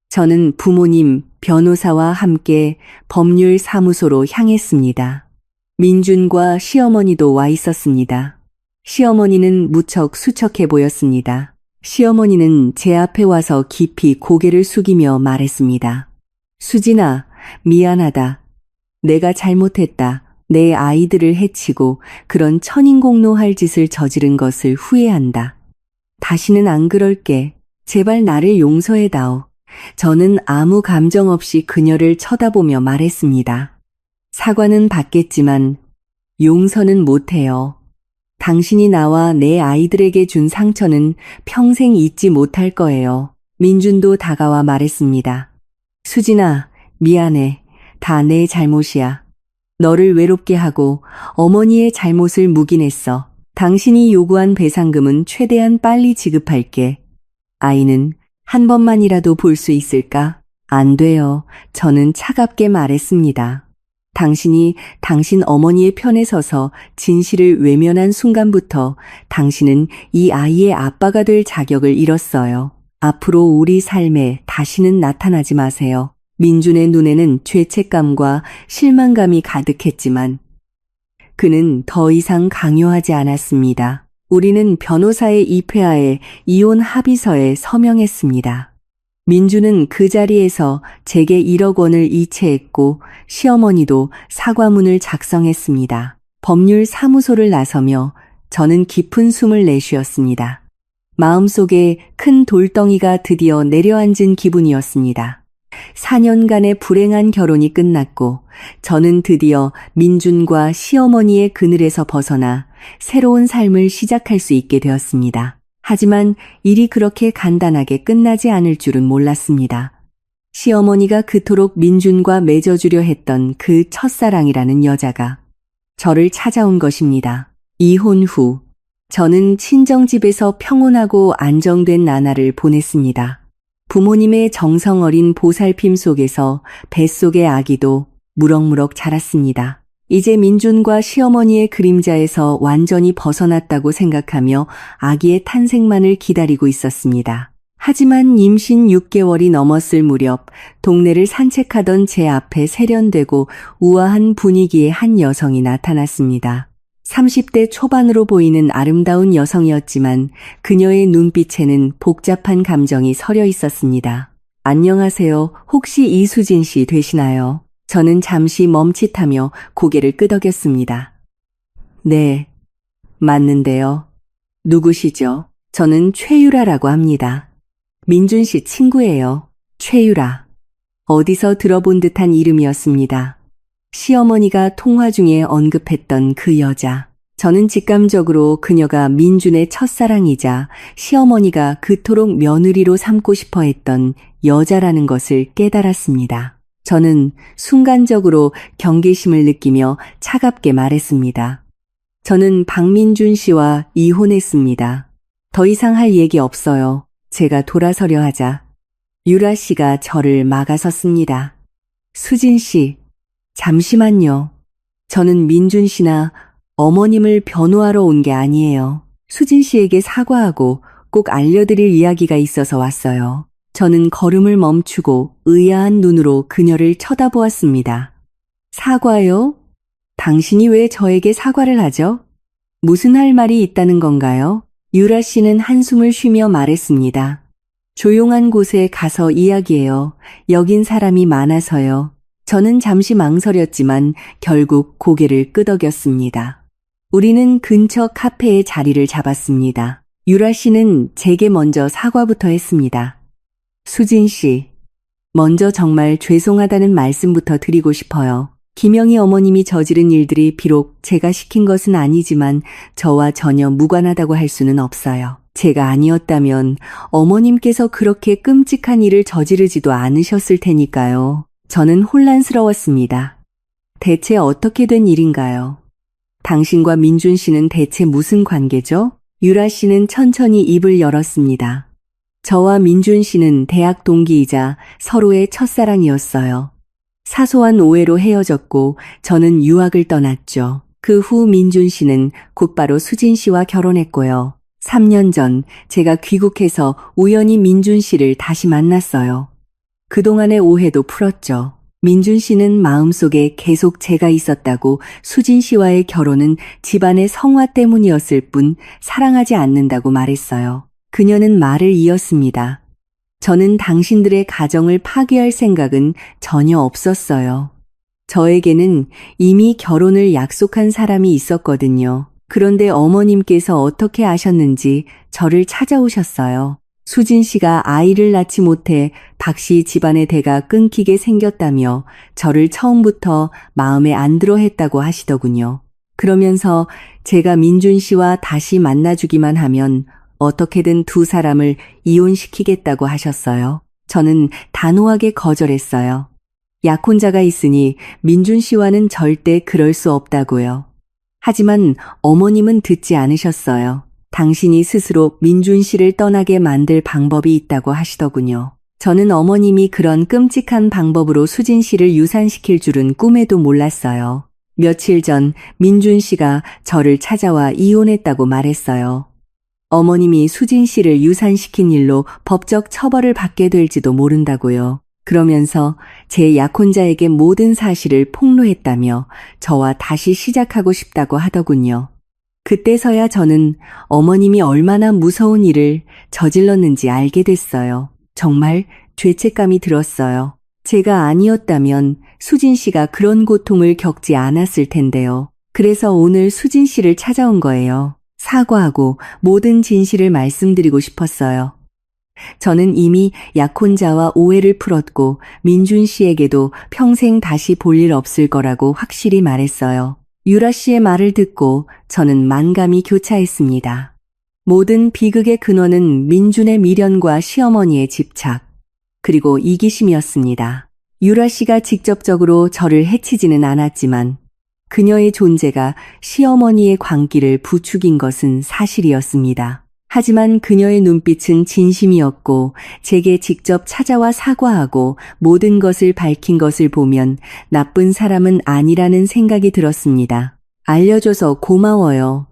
저는 부모님, 변호사와 함께 법률사무소로 향했습니다. 민준과 시어머니도 와 있었습니다. 시어머니는 무척 수척해 보였습니다. 시어머니는 제 앞에 와서 깊이 고개를 숙이며 말했습니다. 수진아, 미안하다. 내가 잘못했다. 내 아이들을 해치고 그런 천인공노할 짓을 저지른 것을 후회한다. 다시는 안 그럴게. 제발 나를 용서해다오. 저는 아무 감정 없이 그녀를 쳐다보며 말했습니다. 사과는 받겠지만 용서는 못해요. 당신이 나와 내 아이들에게 준 상처는 평생 잊지 못할 거예요. 민준도 다가와 말했습니다. 수진아, 미안해. 다 내 잘못이야. 너를 외롭게 하고 어머니의 잘못을 묵인했어. 당신이 요구한 배상금은 최대한 빨리 지급할게. 아이는 한 번만이라도 볼 수 있을까? 안 돼요. 저는 차갑게 말했습니다. 당신이 당신 어머니의 편에 서서 진실을 외면한 순간부터 당신은 이 아이의 아빠가 될 자격을 잃었어요. 앞으로 우리 삶에 다시는 나타나지 마세요. 민준의 눈에는 죄책감과 실망감이 가득했지만 그는 더 이상 강요하지 않았습니다. 우리는 변호사의 입회하에 이혼 합의서에 서명했습니다. 민준은 그 자리에서 제게 1억 원을 이체했고 시어머니도 사과문을 작성했습니다. 법률사무소를 나서며 저는 깊은 숨을 내쉬었습니다. 마음속에 큰 돌덩이가 드디어 내려앉은 기분이었습니다. 4년간의 불행한 결혼이 끝났고 저는 드디어 민준과 시어머니의 그늘에서 벗어나 새로운 삶을 시작할 수 있게 되었습니다. 하지만 일이 그렇게 간단하게 끝나지 않을 줄은 몰랐습니다. 시어머니가 그토록 민준과 맺어주려 했던 그 첫사랑이라는 여자가 저를 찾아온 것입니다. 이혼 후 저는 친정집에서 평온하고 안정된 나날을 보냈습니다. 부모님의 정성 어린 보살핌 속에서 뱃속의 아기도 무럭무럭 자랐습니다. 이제 민준과 시어머니의 그림자에서 완전히 벗어났다고 생각하며 아기의 탄생만을 기다리고 있었습니다. 하지만 임신 6개월이 넘었을 무렵 동네를 산책하던 제 앞에 세련되고 우아한 분위기의 한 여성이 나타났습니다. 30대 초반으로 보이는 아름다운 여성이었지만 그녀의 눈빛에는 복잡한 감정이 서려 있었습니다. 안녕하세요. 혹시 이수진 씨 되시나요? 저는 잠시 멈칫하며 고개를 끄덕였습니다. 네, 맞는데요. 누구시죠? 저는 최유라라고 합니다. 민준 씨 친구예요. 최유라. 어디서 들어본 듯한 이름이었습니다. 시어머니가 통화 중에 언급했던 그 여자. 저는 직감적으로 그녀가 민준의 첫사랑이자 시어머니가 그토록 며느리로 삼고 싶어 했던 여자라는 것을 깨달았습니다. 저는 순간적으로 경계심을 느끼며 차갑게 말했습니다. 저는 박민준 씨와 이혼했습니다. 더 이상 할 얘기 없어요. 제가 돌아서려 하자 유라 씨가 저를 막아섰습니다. 수진 씨, 잠시만요. 저는 민준 씨나 어머님을 변호하러 온 게 아니에요. 수진 씨에게 사과하고 꼭 알려드릴 이야기가 있어서 왔어요. 저는 걸음을 멈추고 의아한 눈으로 그녀를 쳐다보았습니다. 사과요? 당신이 왜 저에게 사과를 하죠? 무슨 할 말이 있다는 건가요? 유라 씨는 한숨을 쉬며 말했습니다. 조용한 곳에 가서 이야기해요. 여긴 사람이 많아서요. 저는 잠시 망설였지만 결국 고개를 끄덕였습니다. 우리는 근처 카페에 자리를 잡았습니다. 유라 씨는 제게 먼저 사과부터 했습니다. 수진 씨, 먼저 정말 죄송하다는 말씀부터 드리고 싶어요. 김영희 어머님이 저지른 일들이 비록 제가 시킨 것은 아니지만 저와 전혀 무관하다고 할 수는 없어요. 제가 아니었다면 어머님께서 그렇게 끔찍한 일을 저지르지도 않으셨을 테니까요. 저는 혼란스러웠습니다. 대체 어떻게 된 일인가요? 당신과 민준 씨는 대체 무슨 관계죠? 유라 씨는 천천히 입을 열었습니다. 저와 민준 씨는 대학 동기이자 서로의 첫사랑이었어요. 사소한 오해로 헤어졌고 저는 유학을 떠났죠. 그 후 민준 씨는 곧바로 수진 씨와 결혼했고요. 3년 전 제가 귀국해서 우연히 민준 씨를 다시 만났어요. 그동안의 오해도 풀었죠. 민준 씨는 마음속에 계속 제가 있었다고 수진 씨와의 결혼은 집안의 성화 때문이었을 뿐 사랑하지 않는다고 말했어요. 그녀는 말을 이었습니다. 저는 당신들의 가정을 파괴할 생각은 전혀 없었어요. 저에게는 이미 결혼을 약속한 사람이 있었거든요. 그런데 어머님께서 어떻게 아셨는지 저를 찾아오셨어요. 수진 씨가 아이를 낳지 못해 박 씨 집안의 대가 끊기게 생겼다며 저를 처음부터 마음에 안 들어 했다고 하시더군요. 그러면서 제가 민준 씨와 다시 만나주기만 하면 어떻게든 두 사람을 이혼시키겠다고 하셨어요. 저는 단호하게 거절했어요. 약혼자가 있으니 민준 씨와는 절대 그럴 수 없다고요. 하지만 어머님은 듣지 않으셨어요. 당신이 스스로 민준 씨를 떠나게 만들 방법이 있다고 하시더군요. 저는 어머님이 그런 끔찍한 방법으로 수진 씨를 유산시킬 줄은 꿈에도 몰랐어요. 며칠 전 민준 씨가 저를 찾아와 이혼했다고 말했어요. 어머님이 수진 씨를 유산시킨 일로 법적 처벌을 받게 될지도 모른다고요. 그러면서 제 약혼자에게 모든 사실을 폭로했다며 저와 다시 시작하고 싶다고 하더군요. 그때서야 저는 어머님이 얼마나 무서운 일을 저질렀는지 알게 됐어요. 정말 죄책감이 들었어요. 제가 아니었다면 수진 씨가 그런 고통을 겪지 않았을 텐데요. 그래서 오늘 수진 씨를 찾아온 거예요. 사과하고 모든 진실을 말씀드리고 싶었어요. 저는 이미 약혼자와 오해를 풀었고 민준 씨에게도 평생 다시 볼 일 없을 거라고 확실히 말했어요. 유라 씨의 말을 듣고 저는 만감이 교차했습니다. 모든 비극의 근원은 민준의 미련과 시어머니의 집착, 그리고 이기심이었습니다. 유라 씨가 직접적으로 저를 해치지는 않았지만 그녀의 존재가 시어머니의 광기를 부추긴 것은 사실이었습니다. 하지만 그녀의 눈빛은 진심이었고 제게 직접 찾아와 사과하고 모든 것을 밝힌 것을 보면 나쁜 사람은 아니라는 생각이 들었습니다. 알려줘서 고마워요.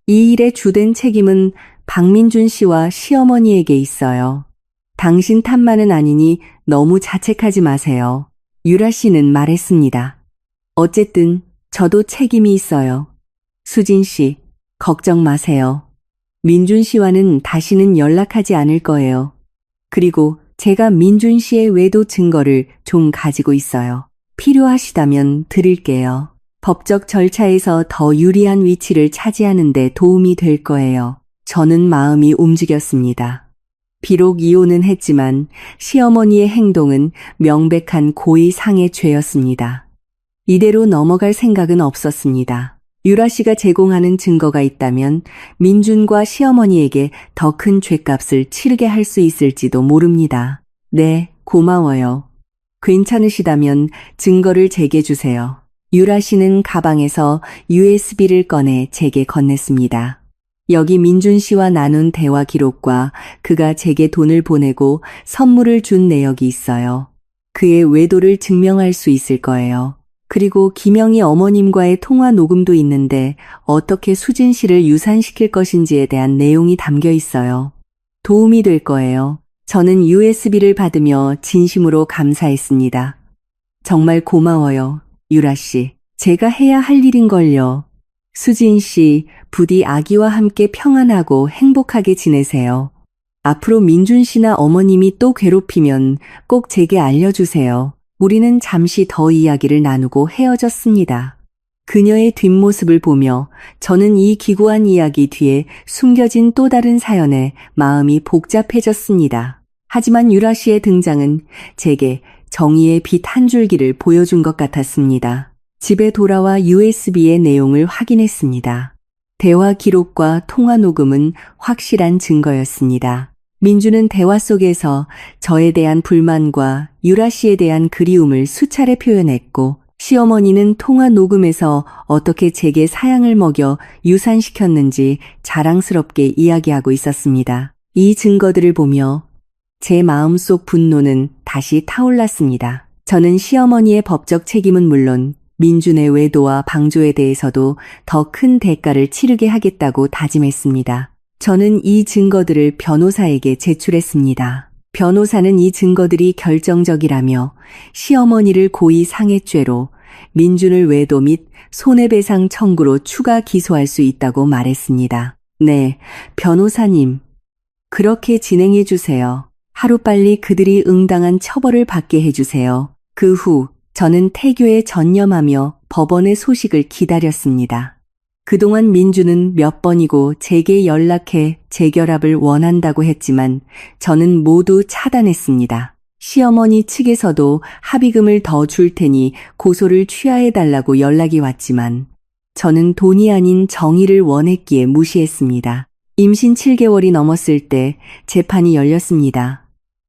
이 일의 주된 책임은 박민준 씨와 시어머니에게 있어요. 당신 탓만은 아니니 너무 자책하지 마세요. 유라 씨는 말했습니다. 어쨌든 저도 책임이 있어요. 수진 씨, 걱정 마세요. 민준 씨와는 다시는 연락하지 않을 거예요. 그리고 제가 민준 씨의 외도 증거를 좀 가지고 있어요. 필요하시다면 드릴게요. 법적 절차에서 더 유리한 위치를 차지하는 데 도움이 될 거예요. 저는 마음이 움직였습니다. 비록 이혼은 했지만 시어머니의 행동은 명백한 고의상해 죄였습니다. 이대로 넘어갈 생각은 없었습니다. 유라 씨가 제공하는 증거가 있다면 민준과 시어머니에게 더 큰 죗값을 치르게 할 수 있을지도 모릅니다. 네, 고마워요. 괜찮으시다면 증거를 제게 주세요. 유라 씨는 가방에서 USB를 꺼내 제게 건넸습니다. 여기 민준 씨와 나눈 대화 기록과 그가 제게 돈을 보내고 선물을 준 내역이 있어요. 그의 외도를 증명할 수 있을 거예요. 그리고 김영희 어머님과의 통화 녹음도 있는데 어떻게 수진 씨를 유산시킬 것인지에 대한 내용이 담겨 있어요. 도움이 될 거예요. 저는 USB를 받으며 진심으로 감사했습니다. 정말 고마워요, 유라 씨. 제가 해야 할 일인걸요. 수진 씨, 부디 아기와 함께 평안하고 행복하게 지내세요. 앞으로 민준 씨나 어머님이 또 괴롭히면 꼭 제게 알려주세요. 우리는 잠시 더 이야기를 나누고 헤어졌습니다. 그녀의 뒷모습을 보며 저는 이 기구한 이야기 뒤에 숨겨진 또 다른 사연에 마음이 복잡해졌습니다. 하지만 유라 씨의 등장은 제게 정의의 빛 한 줄기를 보여준 것 같았습니다. 집에 돌아와 USB의 내용을 확인했습니다. 대화 기록과 통화 녹음은 확실한 증거였습니다. 민주는 대화 속에서 저에 대한 불만과 유라 씨에 대한 그리움을 수차례 표현했고, 시어머니는 통화 녹음에서 어떻게 제게 사양을 먹여 유산시켰는지 자랑스럽게 이야기하고 있었습니다. 이 증거들을 보며 제 마음속 분노는 다시 타올랐습니다. 저는 시어머니의 법적 책임은 물론 민준의 외도와 방조에 대해서도 더 큰 대가를 치르게 하겠다고 다짐했습니다. 저는 이 증거들을 변호사에게 제출했습니다. 변호사는 이 증거들이 결정적이라며 시어머니를 고의 상해죄로, 민준을 외도 및 손해배상 청구로 추가 기소할 수 있다고 말했습니다. 네, 변호사님. 그렇게 진행해 주세요. 하루빨리 그들이 응당한 처벌을 받게 해주세요. 그 후 저는 태교에 전념하며 법원의 소식을 기다렸습니다. 그동안 민주는 몇 번이고 제게 연락해 재결합을 원한다고 했지만 저는 모두 차단했습니다. 시어머니 측에서도 합의금을 더 줄 테니 고소를 취하해달라고 연락이 왔지만 저는 돈이 아닌 정의를 원했기에 무시했습니다. 임신 7개월이 넘었을 때 재판이 열렸습니다.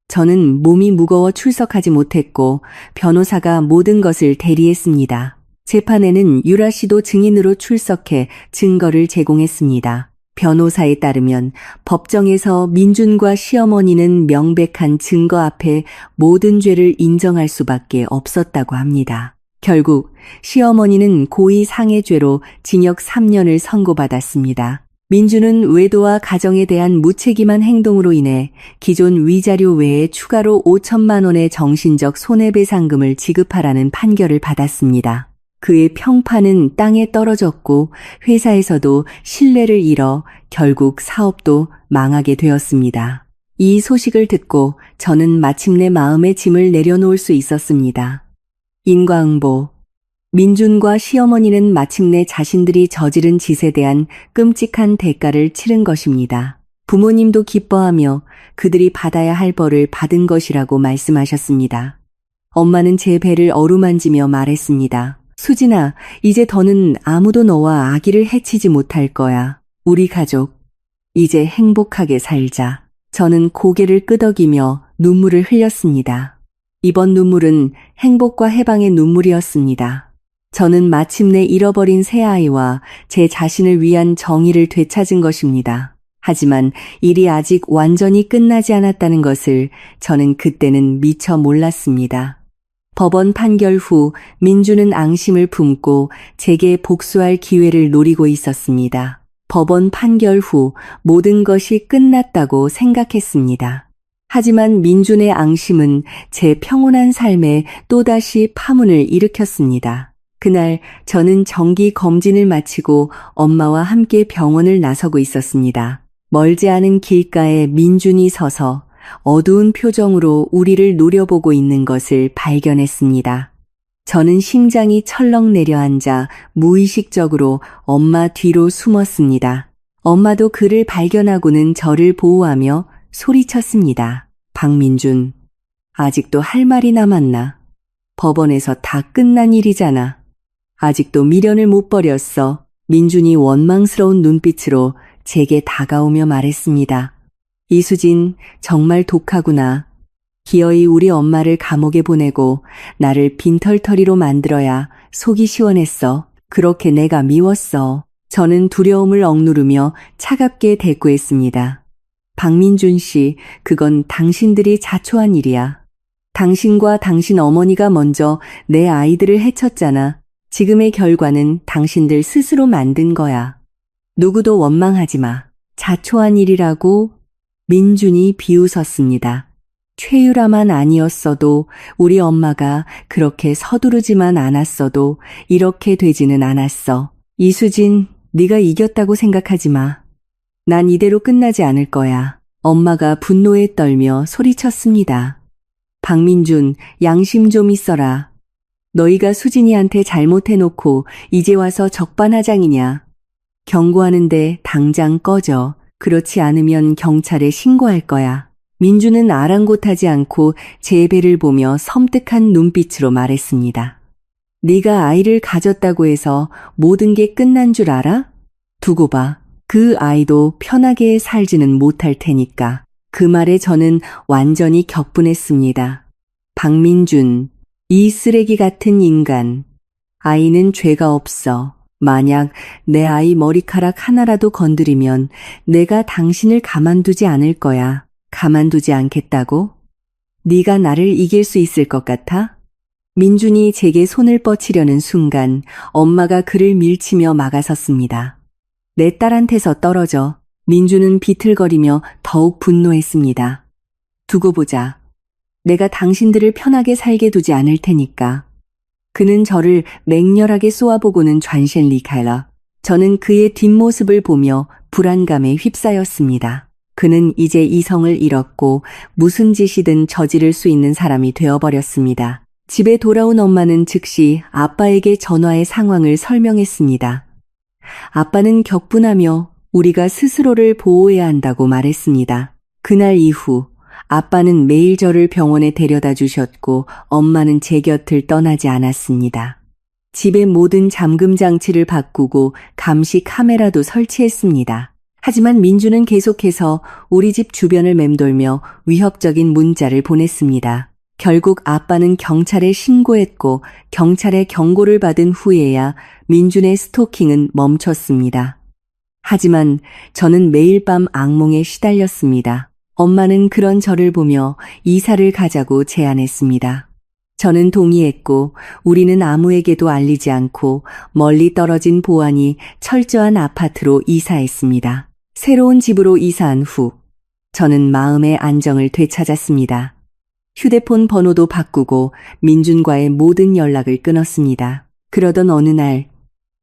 저는 몸이 무거워 출석하지 못했고 변호사가 모든 것을 대리했습니다. 재판에는 유라 씨도 증인으로 출석해 증거를 제공했습니다. 변호사에 따르면 법정에서 민준과 시어머니는 명백한 증거 앞에 모든 죄를 인정할 수밖에 없었다고 합니다. 결국 시어머니는 고의 상해죄로 징역 3년을 선고받았습니다. 민준은 외도와 가정에 대한 무책임한 행동으로 인해 기존 위자료 외에 추가로 5천만 원의 정신적 손해배상금을 지급하라는 판결을 받았습니다. 그의 평판은 땅에 떨어졌고 회사에서도 신뢰를 잃어 결국 사업도 망하게 되었습니다. 이 소식을 듣고 저는 마침내 마음의 짐을 내려놓을 수 있었습니다. 인과응보. 민준과 시어머니는 마침내 자신들이 저지른 짓에 대한 끔찍한 대가를 치른 것입니다. 부모님도 기뻐하며 그들이 받아야 할 벌을 받은 것이라고 말씀하셨습니다. 엄마는 제 배를 어루만지며 말했습니다. 수진아, 이제 더는 아무도 너와 아기를 해치지 못할 거야. 우리 가족, 이제 행복하게 살자. 저는 고개를 끄덕이며 눈물을 흘렸습니다. 이번 눈물은 행복과 해방의 눈물이었습니다. 저는 마침내 잃어버린 새아이와 제 자신을 위한 정의를 되찾은 것입니다. 하지만 일이 아직 완전히 끝나지 않았다는 것을 저는 그때는 미처 몰랐습니다. 법원 판결 후 민주는 앙심을 품고 제게 복수할 기회를 노리고 있었습니다. 법원 판결 후 모든 것이 끝났다고 생각했습니다. 하지만 민준의 앙심은 제 평온한 삶에 또다시 파문을 일으켰습니다. 그날 저는 정기 검진을 마치고 엄마와 함께 병원을 나서고 있었습니다. 멀지 않은 길가에 민준이 서서 어두운 표정으로 우리를 노려보고 있는 것을 발견했습니다. 저는 심장이 철렁 내려앉아 무의식적으로 엄마 뒤로 숨었습니다. 엄마도 그를 발견하고는 저를 보호하며 소리쳤습니다. 박민준, 아직도 할 말이 남았나? 법원에서 다 끝난 일이잖아. 아직도 미련을 못 버렸어. 민준이 원망스러운 눈빛으로 제게 다가오며 말했습니다. 이수진, 정말 독하구나. 기어이 우리 엄마를 감옥에 보내고 나를 빈털터리로 만들어야 속이 시원했어. 그렇게 내가 미웠어. 저는 두려움을 억누르며 차갑게 대꾸했습니다. 박민준 씨, 그건 당신들이 자초한 일이야. 당신과 당신 어머니가 먼저 내 아이들을 해쳤잖아. 지금의 결과는 당신들 스스로 만든 거야. 누구도 원망하지 마. 자초한 일이라고 민준이 비웃었습니다. 최유라만 아니었어도 우리 엄마가 그렇게 서두르지만 않았어도 이렇게 되지는 않았어. 이수진, 네가 이겼다고 생각하지 마. 난 이대로 끝나지 않을 거야. 엄마가 분노에 떨며 소리쳤습니다. 박민준, 양심 좀 있어라. 너희가 수진이한테 잘못해놓고 이제 와서 적반하장이냐. 경고하는데 당장 꺼져. 그렇지 않으면 경찰에 신고할 거야. 민주는 아랑곳하지 않고 제 배를 보며 섬뜩한 눈빛으로 말했습니다. 네가 아이를 가졌다고 해서 모든 게 끝난 줄 알아? 두고 봐. 그 아이도 편하게 살지는 못할 테니까. 그 말에 저는 완전히 격분했습니다. 박민준, 이 쓰레기 같은 인간. 아이는 죄가 없어. 만약 내 아이 머리카락 하나라도 건드리면 내가 당신을 가만두지 않을 거야. 가만두지 않겠다고? 네가 나를 이길 수 있을 것 같아? 민준이 제게 손을 뻗치려는 순간 엄마가 그를 밀치며 막아섰습니다. 내 딸한테서 떨어져. 민준은 비틀거리며 더욱 분노했습니다. 두고 보자. 내가 당신들을 편하게 살게 두지 않을 테니까. 그는 저를 맹렬하게 쏘아보고는 좌셴리칼라. 저는 그의 뒷모습을 보며 불안감에 휩싸였습니다. 그는 이제 이성을 잃었고 무슨 짓이든 저지를 수 있는 사람이 되어버렸습니다. 집에 돌아온 엄마는 즉시 아빠에게 전화해 상황을 설명했습니다. 아빠는 격분하며 우리가 스스로를 보호해야 한다고 말했습니다. 그날 이후 아빠는 매일 저를 병원에 데려다 주셨고 엄마는 제 곁을 떠나지 않았습니다. 집의 모든 잠금 장치를 바꾸고 감시 카메라도 설치했습니다. 하지만 민주는 계속해서 우리 집 주변을 맴돌며 위협적인 문자를 보냈습니다. 결국 아빠는 경찰에 신고했고 경찰의 경고를 받은 후에야 민준의 스토킹은 멈췄습니다. 하지만 저는 매일 밤 악몽에 시달렸습니다. 엄마는 그런 저를 보며 이사를 가자고 제안했습니다. 저는 동의했고 우리는 아무에게도 알리지 않고 멀리 떨어진 보안이 철저한 아파트로 이사했습니다. 새로운 집으로 이사한 후 저는 마음의 안정을 되찾았습니다. 휴대폰 번호도 바꾸고 민준과의 모든 연락을 끊었습니다. 그러던 어느 날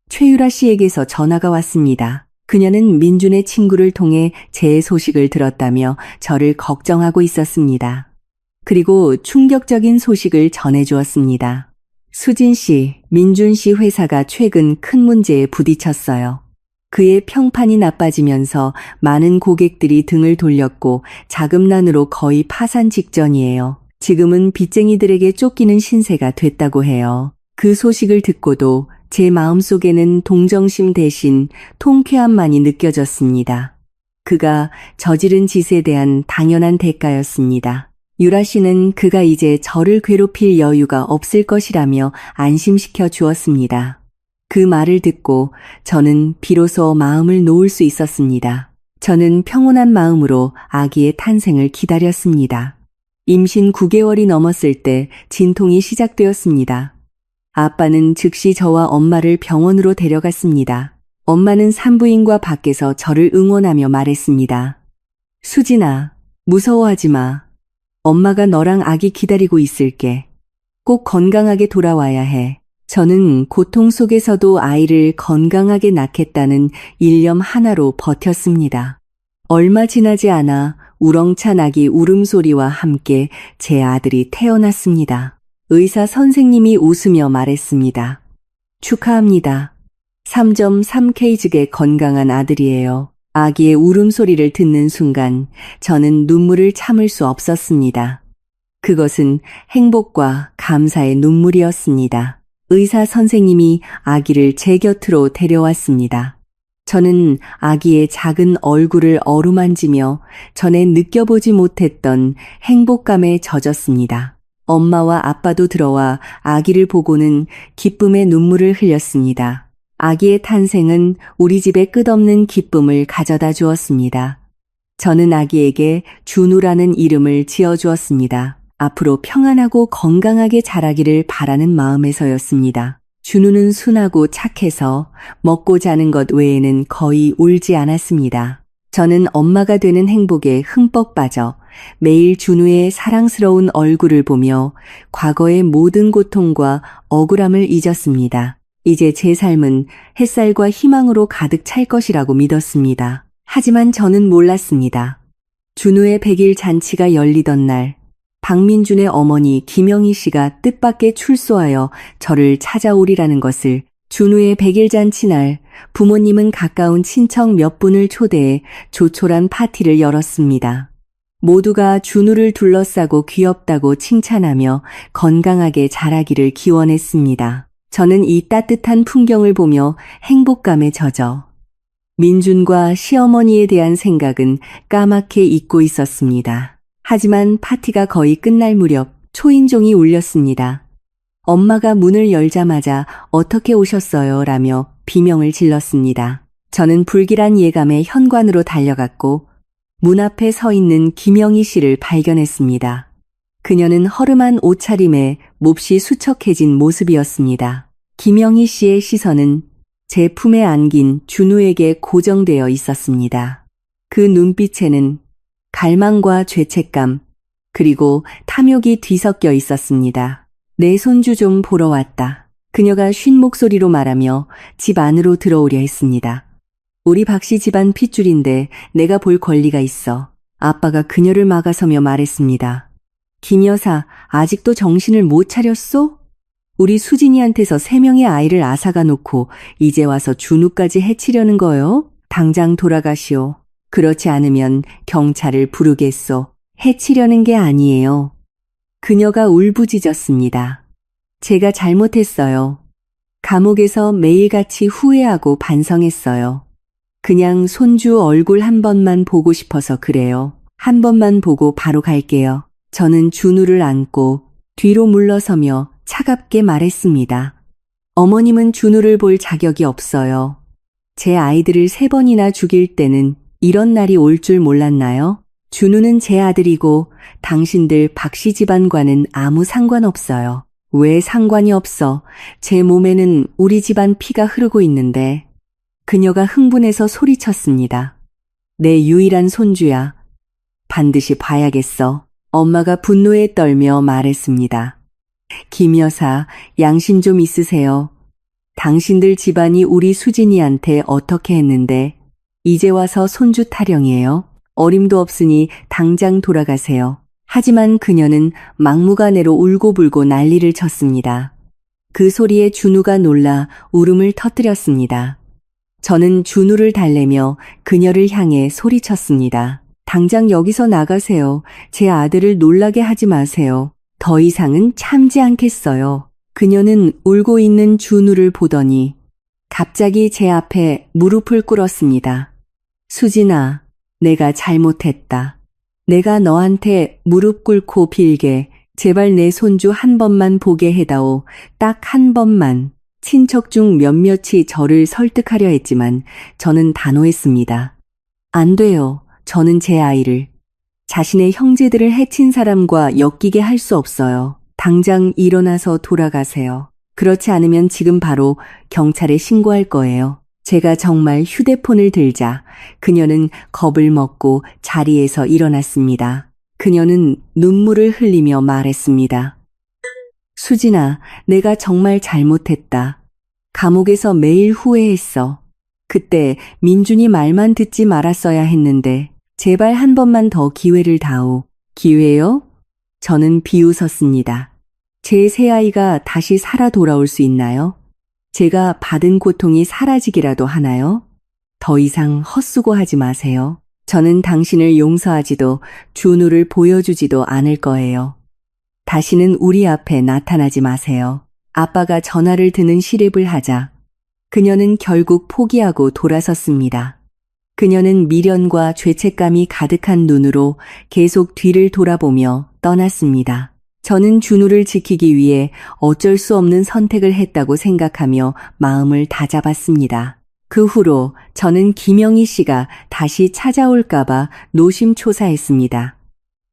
최유라 씨에게서 전화가 왔습니다. 그녀는 민준의 친구를 통해 제 소식을 들었다며 저를 걱정하고 있었습니다. 그리고 충격적인 소식을 전해주었습니다. 수진 씨, 민준 씨 회사가 최근 큰 문제에 부딪혔어요. 그의 평판이 나빠지면서 많은 고객들이 등을 돌렸고 자금난으로 거의 파산 직전이에요. 지금은 빚쟁이들에게 쫓기는 신세가 됐다고 해요. 그 소식을 듣고도 제 마음속에는 동정심 대신 통쾌함만이 느껴졌습니다. 그가 저지른 짓에 대한 당연한 대가였습니다. 유라 씨는 그가 이제 저를 괴롭힐 여유가 없을 것이라며 안심시켜 주었습니다. 그 말을 듣고 저는 비로소 마음을 놓을 수 있었습니다. 저는 평온한 마음으로 아기의 탄생을 기다렸습니다. 임신 9개월이 넘었을 때 진통이 시작되었습니다. 아빠는 즉시 저와 엄마를 병원으로 데려갔습니다. 엄마는 산부인과 밖에서 저를 응원하며 말했습니다. 수진아, 무서워하지 마. 엄마가 너랑 아기 기다리고 있을게. 꼭 건강하게 돌아와야 해. 저는 고통 속에서도 아이를 건강하게 낳겠다는 일념 하나로 버텼습니다. 얼마 지나지 않아 우렁찬 아기 울음소리와 함께 제 아들이 태어났습니다. 의사 선생님이 웃으며 말했습니다. 축하합니다. 3.3kg의 건강한 아들이에요. 아기의 울음소리를 듣는 순간 저는 눈물을 참을 수 없었습니다. 그것은 행복과 감사의 눈물이었습니다. 의사 선생님이 아기를 제 곁으로 데려왔습니다. 저는 아기의 작은 얼굴을 어루만지며 전에 느껴보지 못했던 행복감에 젖었습니다. 엄마와 아빠도 들어와 아기를 보고는 기쁨의 눈물을 흘렸습니다. 아기의 탄생은 우리 집에 끝없는 기쁨을 가져다 주었습니다. 저는 아기에게 준우라는 이름을 지어주었습니다. 앞으로 평안하고 건강하게 자라기를 바라는 마음에서였습니다. 준우는 순하고 착해서 먹고 자는 것 외에는 거의 울지 않았습니다. 저는 엄마가 되는 행복에 흠뻑 빠져 매일 준우의 사랑스러운 얼굴을 보며 과거의 모든 고통과 억울함을 잊었습니다. 이제 제 삶은 햇살과 희망으로 가득 찰 것이라고 믿었습니다. 하지만 저는 몰랐습니다. 준우의 100일 잔치가 열리던 날, 박민준의 어머니 김영희 씨가 뜻밖의 출소하여 저를 찾아오리라는 것을. 준우의 100일 잔치 날 부모님은 가까운 친척 몇 분을 초대해 조촐한 파티를 열었습니다. 모두가 준우를 둘러싸고 귀엽다고 칭찬하며 건강하게 자라기를 기원했습니다. 저는 이 따뜻한 풍경을 보며 행복감에 젖어 민준과 시어머니에 대한 생각은 까맣게 잊고 있었습니다. 하지만 파티가 거의 끝날 무렵 초인종이 울렸습니다. 엄마가 문을 열자마자 "어떻게 오셨어요?" 라며 비명을 질렀습니다. 저는 불길한 예감에 현관으로 달려갔고 문 앞에 서 있는 김영희 씨를 발견했습니다. 그녀는 허름한 옷차림에 몹시 수척해진 모습이었습니다. 김영희 씨의 시선은 제 품에 안긴 준우에게 고정되어 있었습니다. 그 눈빛에는 갈망과 죄책감, 그리고 탐욕이 뒤섞여 있었습니다. "내 손주 좀 보러 왔다." 그녀가 쉰 목소리로 말하며 집 안으로 들어오려 했습니다. "우리 박씨 집안 핏줄인데 내가 볼 권리가 있어." 아빠가 그녀를 막아서며 말했습니다. "김 여사, 아직도 정신을 못 차렸소? 우리 수진이한테서 3명의 아이를 앗아가 놓고 이제 와서 준우까지 해치려는 거요? 당장 돌아가시오. 그렇지 않으면 경찰을 부르겠소." 해치려는 게 아니에요. 그녀가 울부짖었습니다. "제가 잘못했어요. 감옥에서 매일같이 후회하고 반성했어요. 그냥 손주 얼굴 한 번만 보고 싶어서 그래요. 한 번만 보고 바로 갈게요." 저는 준우를 안고 뒤로 물러서며 차갑게 말했습니다. "어머님은 준우를 볼 자격이 없어요. 제 아이들을 3번이나 죽일 때는 이런 날이 올 줄 몰랐나요? 준우는 제 아들이고 당신들 박씨 집안과는 아무 상관없어요." "왜 상관이 없어? 제 몸에는 우리 집안 피가 흐르고 있는데." 그녀가 흥분해서 소리쳤습니다. "내 유일한 손주야. 반드시 봐야겠어." 엄마가 분노에 떨며 말했습니다. "김 여사, 양심 좀 있으세요. 당신들 집안이 우리 수진이한테 어떻게 했는데 이제 와서 손주 타령이에요? 어림도 없으니 당장 돌아가세요." 하지만 그녀는 막무가내로 울고불고 난리를 쳤습니다. 그 소리에 준우가 놀라 울음을 터뜨렸습니다. 저는 준우를 달래며 그녀를 향해 소리쳤습니다. "당장 여기서 나가세요. 제 아들을 놀라게 하지 마세요. 더 이상은 참지 않겠어요." 그녀는 울고 있는 준우를 보더니 갑자기 제 앞에 무릎을 꿇었습니다. "수진아, 내가 잘못했다. 내가 너한테 무릎 꿇고 빌게 제발 내 손주 한 번만 보게 해다오. 딱 한 번만." 친척 중 몇몇이 저를 설득하려 했지만 저는 단호했습니다. "안 돼요. 저는 제 아이를 자신의 형제들을 해친 사람과 엮이게 할 수 없어요. 당장 일어나서 돌아가세요. 그렇지 않으면 지금 바로 경찰에 신고할 거예요." 제가 정말 휴대폰을 들자 그녀는 겁을 먹고 자리에서 일어났습니다. 그녀는 눈물을 흘리며 말했습니다. "수진아, 내가 정말 잘못했다. 감옥에서 매일 후회했어. 그때 민준이 말만 듣지 말았어야 했는데 제발 한 번만 더 기회를 다오." "기회요?" 저는 비웃었습니다. "제 새아이가 다시 살아 돌아올 수 있나요? 제가 받은 고통이 사라지기라도 하나요? 더 이상 헛수고하지 마세요. 저는 당신을 용서하지도 준우를 보여주지도 않을 거예요. 다시는 우리 앞에 나타나지 마세요." 아빠가 전화를 드는 시랩을 하자 그녀는 결국 포기하고 돌아섰습니다. 그녀는 미련과 죄책감이 가득한 눈으로 계속 뒤를 돌아보며 떠났습니다. 저는 준우를 지키기 위해 어쩔 수 없는 선택을 했다고 생각하며 마음을 다잡았습니다. 그 후로 저는 김영희 씨가 다시 찾아올까봐 노심초사했습니다.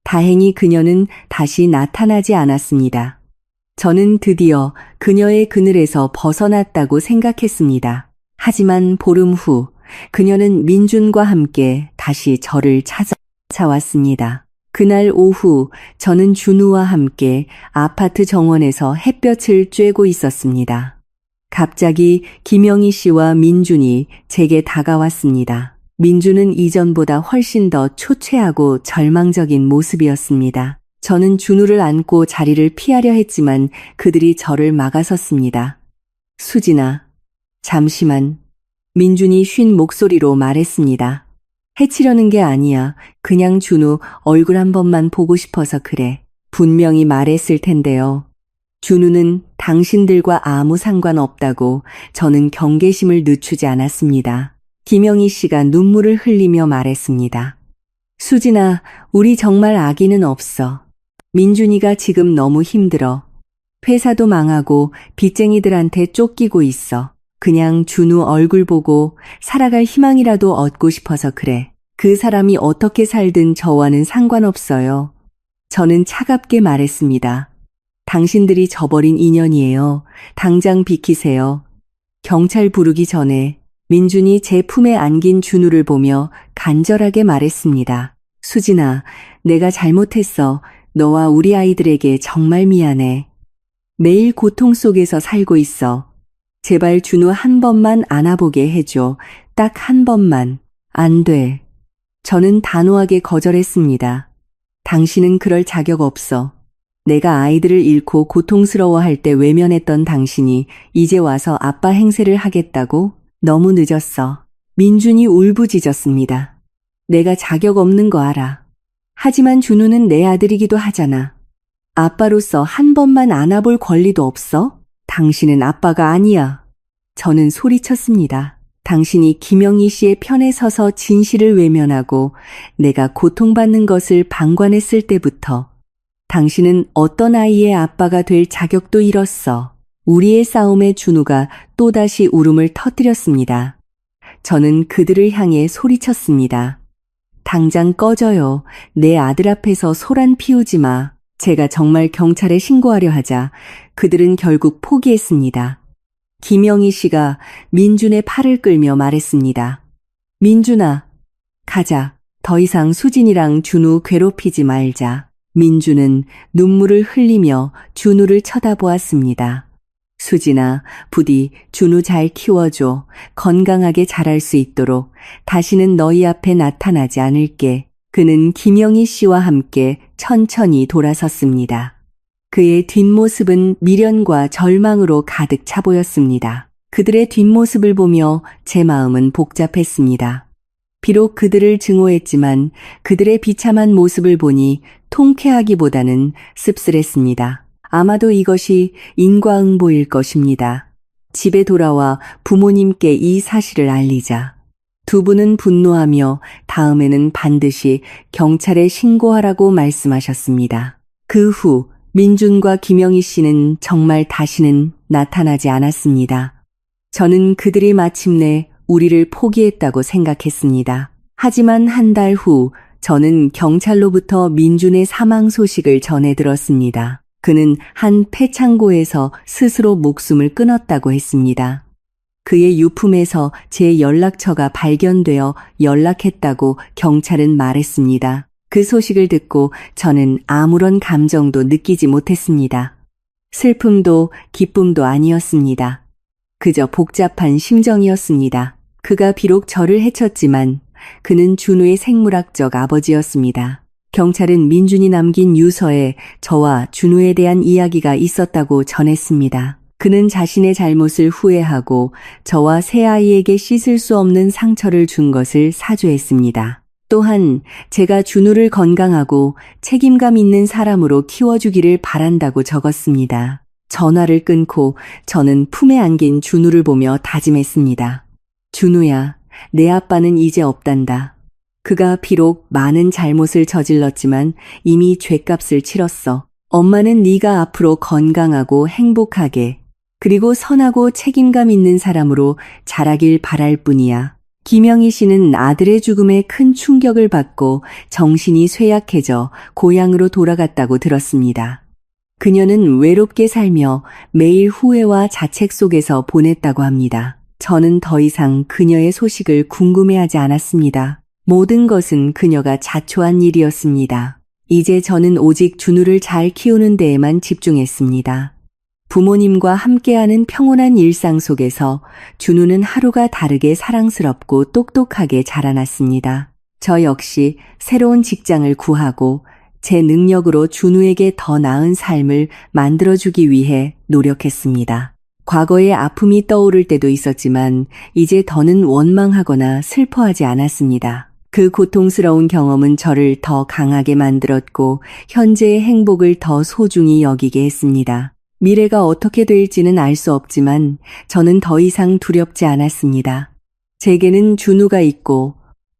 다행히 그녀는 다시 나타나지 않았습니다. 저는 드디어 그녀의 그늘에서 벗어났다고 생각했습니다. 하지만 보름 후 그녀는 민준과 함께 다시 저를 찾아왔습니다. 그날 오후 저는 준우와 함께 아파트 정원에서 햇볕을 쬐고 있었습니다. 갑자기 김영희 씨와 민준이 제게 다가왔습니다. 민준은 이전보다 훨씬 더 초췌하고 절망적인 모습이었습니다. 저는 준우를 안고 자리를 피하려 했지만 그들이 저를 막아섰습니다. 수진아, 잠시만. 민준이 쉰 목소리로 말했습니다. 해치려는 게 아니야. 그냥 준우 얼굴 한 번만 보고 싶어서 그래. 분명히 말했을 텐데요. 준우는 당신들과 아무 상관없다고. 저는 경계심을 늦추지 않았습니다. 김영희 씨가 눈물을 흘리며 말했습니다. 수진아, 우리 정말 아기는 없어. 민준이가 지금 너무 힘들어. 회사도 망하고 빚쟁이들한테 쫓기고 있어. 그냥 준우 얼굴 보고 살아갈 희망이라도 얻고 싶어서 그래. 그 사람이 어떻게 살든 저와는 상관없어요. 저는 차갑게 말했습니다. 당신들이 저버린 인연이에요. 당장 비키세요. 경찰 부르기 전에. 민준이 제 품에 안긴 준우를 보며 간절하게 말했습니다. 수진아, 내가 잘못했어. 너와 우리 아이들에게 정말 미안해. 매일 고통 속에서 살고 있어. 제발 준우 한 번만 안아보게 해줘. 딱 한 번만. 안 돼. 저는 단호하게 거절했습니다. 당신은 그럴 자격 없어. 내가 아이들을 잃고 고통스러워할 때 외면했던 당신이 이제 와서 아빠 행세를 하겠다고? 너무 늦었어. 민준이 울부짖었습니다. 내가 자격 없는 거 알아. 하지만 준우는 내 아들이기도 하잖아. 아빠로서 한 번만 안아볼 권리도 없어? 당신은 아빠가 아니야. 저는 소리쳤습니다. 당신이 김영희 씨의 편에 서서 진실을 외면하고 내가 고통받는 것을 방관했을 때부터 당신은 어떤 아이의 아빠가 될 자격도 잃었어. 우리의 싸움에 준우가 또다시 울음을 터뜨렸습니다. 저는 그들을 향해 소리쳤습니다. 당장 꺼져요. 내 아들 앞에서 소란 피우지 마. 제가 정말 경찰에 신고하려 하자 그들은 결국 포기했습니다. 김영희 씨가 민준의 팔을 끌며 말했습니다. 민준아, 가자. 더 이상 수진이랑 준우 괴롭히지 말자. 민준은 눈물을 흘리며 준우를 쳐다보았습니다. 수진아, 부디 준우 잘 키워줘. 건강하게 자랄 수 있도록 다시는 너희 앞에 나타나지 않을게. 그는 김영희 씨와 함께 천천히 돌아섰습니다. 그의 뒷모습은 미련과 절망으로 가득 차 보였습니다. 그들의 뒷모습을 보며 제 마음은 복잡했습니다. 비록 그들을 증오했지만 그들의 비참한 모습을 보니 통쾌하기보다는 씁쓸했습니다. 아마도 이것이 인과응보일 것입니다. 집에 돌아와 부모님께 이 사실을 알리자. 두 분은 분노하며 다음에는 반드시 경찰에 신고하라고 말씀하셨습니다. 그 후 민준과 김영희 씨는 정말 다시는 나타나지 않았습니다. 저는 그들이 마침내 우리를 포기했다고 생각했습니다. 하지만 한 달 후 저는 경찰로부터 민준의 사망 소식을 전해 들었습니다. 그는 한 폐창고에서 스스로 목숨을 끊었다고 했습니다. 그의 유품에서 제 연락처가 발견되어 연락했다고 경찰은 말했습니다. 그 소식을 듣고 저는 아무런 감정도 느끼지 못했습니다. 슬픔도 기쁨도 아니었습니다. 그저 복잡한 심정이었습니다. 그가 비록 저를 해쳤지만 그는 준우의 생물학적 아버지였습니다. 경찰은 민준이 남긴 유서에 저와 준우에 대한 이야기가 있었다고 전했습니다. 그는 자신의 잘못을 후회하고 저와 새아이에게 씻을 수 없는 상처를 준 것을 사죄했습니다. 또한 제가 준우를 건강하고 책임감 있는 사람으로 키워주기를 바란다고 적었습니다. 전화를 끊고 저는 품에 안긴 준우를 보며 다짐했습니다. 준우야, 내 아빠는 이제 없단다. 그가 비록 많은 잘못을 저질렀지만 이미 죗값을 치렀어. 엄마는 네가 앞으로 건강하고 행복하게 그리고 선하고 책임감 있는 사람으로 자라길 바랄 뿐이야. 김영희 씨는 아들의 죽음에 큰 충격을 받고 정신이 쇠약해져 고향으로 돌아갔다고 들었습니다. 그녀는 외롭게 살며 매일 후회와 자책 속에서 보냈다고 합니다. 저는 더 이상 그녀의 소식을 궁금해하지 않았습니다. 모든 것은 그녀가 자초한 일이었습니다. 이제 저는 오직 준우를 잘 키우는 데에만 집중했습니다. 부모님과 함께하는 평온한 일상 속에서 준우는 하루가 다르게 사랑스럽고 똑똑하게 자라났습니다. 저 역시 새로운 직장을 구하고 제 능력으로 준우에게 더 나은 삶을 만들어주기 위해 노력했습니다. 과거의 아픔이 떠오를 때도 있었지만 이제 더는 원망하거나 슬퍼하지 않았습니다. 그 고통스러운 경험은 저를 더 강하게 만들었고 현재의 행복을 더 소중히 여기게 했습니다. 미래가 어떻게 될지는 알 수 없지만 저는 더 이상 두렵지 않았습니다. 제게는 준우가 있고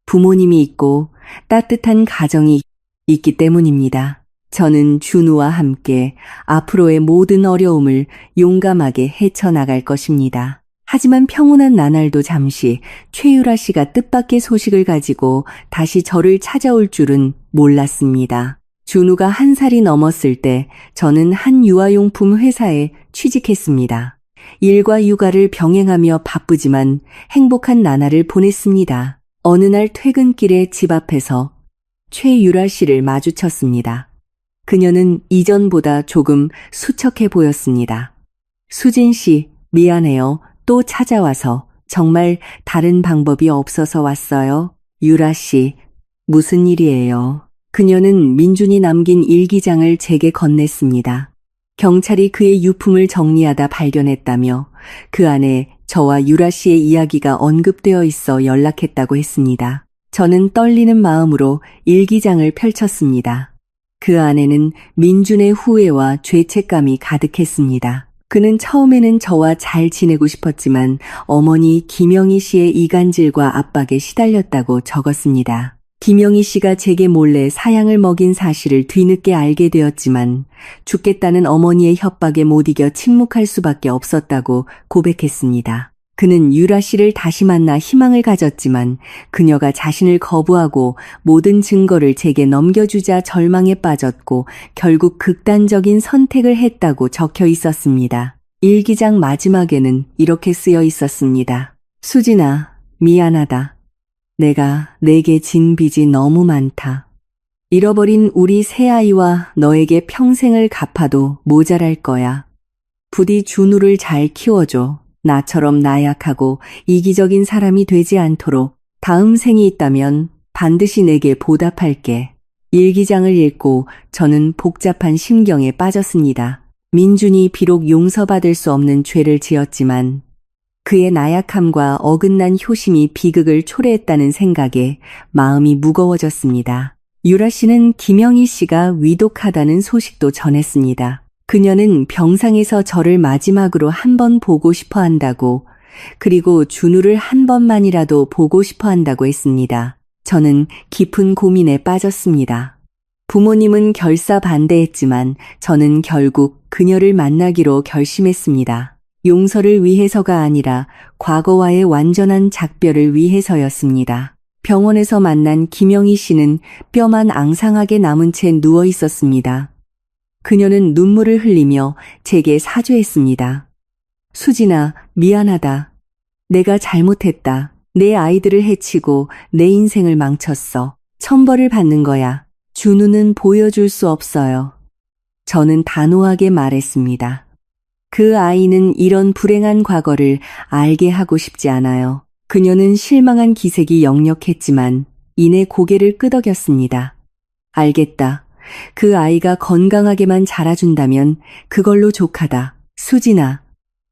부모님이 있고 따뜻한 가정이 있기 때문입니다. 저는 준우와 함께 앞으로의 모든 어려움을 용감하게 헤쳐나갈 것입니다. 하지만 평온한 나날도 잠시 최유라 씨가 뜻밖의 소식을 가지고 다시 저를 찾아올 줄은 몰랐습니다. 준우가 1살이 넘었을 때 저는 한 유아용품 회사에 취직했습니다. 일과 육아를 병행하며 바쁘지만 행복한 나날을 보냈습니다. 어느 날 퇴근길에 집 앞에서 최유라 씨를 마주쳤습니다. 그녀는 이전보다 조금 수척해 보였습니다. 수진 씨, 미안해요. 또 찾아와서 정말 다른 방법이 없어서 왔어요. 유라 씨, 무슨 일이에요? 그녀는 민준이 남긴 일기장을 제게 건넸습니다. 경찰이 그의 유품을 정리하다 발견했다며 그 안에 저와 유라 씨의 이야기가 언급되어 있어 연락했다고 했습니다. 저는 떨리는 마음으로 일기장을 펼쳤습니다. 그 안에는 민준의 후회와 죄책감이 가득했습니다. 그는 처음에는 저와 잘 지내고 싶었지만 어머니 김영희 씨의 이간질과 압박에 시달렸다고 적었습니다. 김영희 씨가 제게 몰래 사양을 먹인 사실을 뒤늦게 알게 되었지만 죽겠다는 어머니의 협박에 못 이겨 침묵할 수밖에 없었다고 고백했습니다. 그는 유라 씨를 다시 만나 희망을 가졌지만 그녀가 자신을 거부하고 모든 증거를 제게 넘겨주자 절망에 빠졌고 결국 극단적인 선택을 했다고 적혀 있었습니다. 일기장 마지막에는 이렇게 쓰여 있었습니다. 수진아, 미안하다. 내가 내게 진 빚이 너무 많다. 잃어버린 우리 새아이와 너에게 평생을 갚아도 모자랄 거야. 부디 준우를 잘 키워줘. 나처럼 나약하고 이기적인 사람이 되지 않도록 다음 생이 있다면 반드시 내게 보답할게. 일기장을 읽고 저는 복잡한 심경에 빠졌습니다. 민준이 비록 용서받을 수 없는 죄를 지었지만 그의 나약함과 어긋난 효심이 비극을 초래했다는 생각에 마음이 무거워졌습니다. 유라 씨는 김영희 씨가 위독하다는 소식도 전했습니다. 그녀는 병상에서 저를 마지막으로 한 번 보고 싶어 한다고, 그리고 준우를 한 번만이라도 보고 싶어 한다고 했습니다. 저는 깊은 고민에 빠졌습니다. 부모님은 결사 반대했지만 저는 결국 그녀를 만나기로 결심했습니다. 용서를 위해서가 아니라 과거와의 완전한 작별을 위해서였습니다. 병원에서 만난 김영희 씨는 뼈만 앙상하게 남은 채 누워 있었습니다. 그녀는 눈물을 흘리며 제게 사죄했습니다. 수진아, 미안하다. 내가 잘못했다. 내 아이들을 해치고 내 인생을 망쳤어. 천벌을 받는 거야. 준우는 보여줄 수 없어요. 저는 단호하게 말했습니다. 그 아이는 이런 불행한 과거를 알게 하고 싶지 않아요. 그녀는 실망한 기색이 역력했지만 이내 고개를 끄덕였습니다. 알겠다. 그 아이가 건강하게만 자라준다면 그걸로 족하다. 수진아,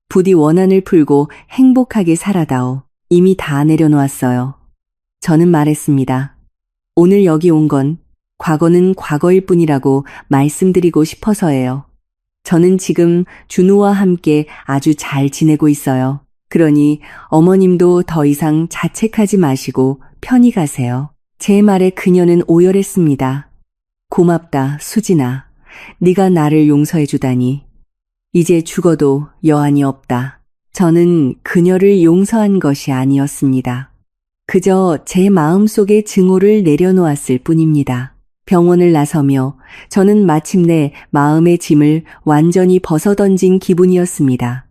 부디 원한을 풀고 행복하게 살아다오. 이미 다 내려놓았어요. 저는 말했습니다. 오늘 여기 온 건 과거는 과거일 뿐이라고 말씀드리고 싶어서예요. 저는 지금 준우와 함께 아주 잘 지내고 있어요. 그러니 어머님도 더 이상 자책하지 마시고 편히 가세요. 제 말에 그녀는 오열했습니다. 고맙다, 수진아. 네가 나를 용서해 주다니. 이제 죽어도 여한이 없다. 저는 그녀를 용서한 것이 아니었습니다. 그저 제 마음속의 증오를 내려놓았을 뿐입니다. 병원을 나서며 저는 마침내 마음의 짐을 완전히 벗어던진 기분이었습니다.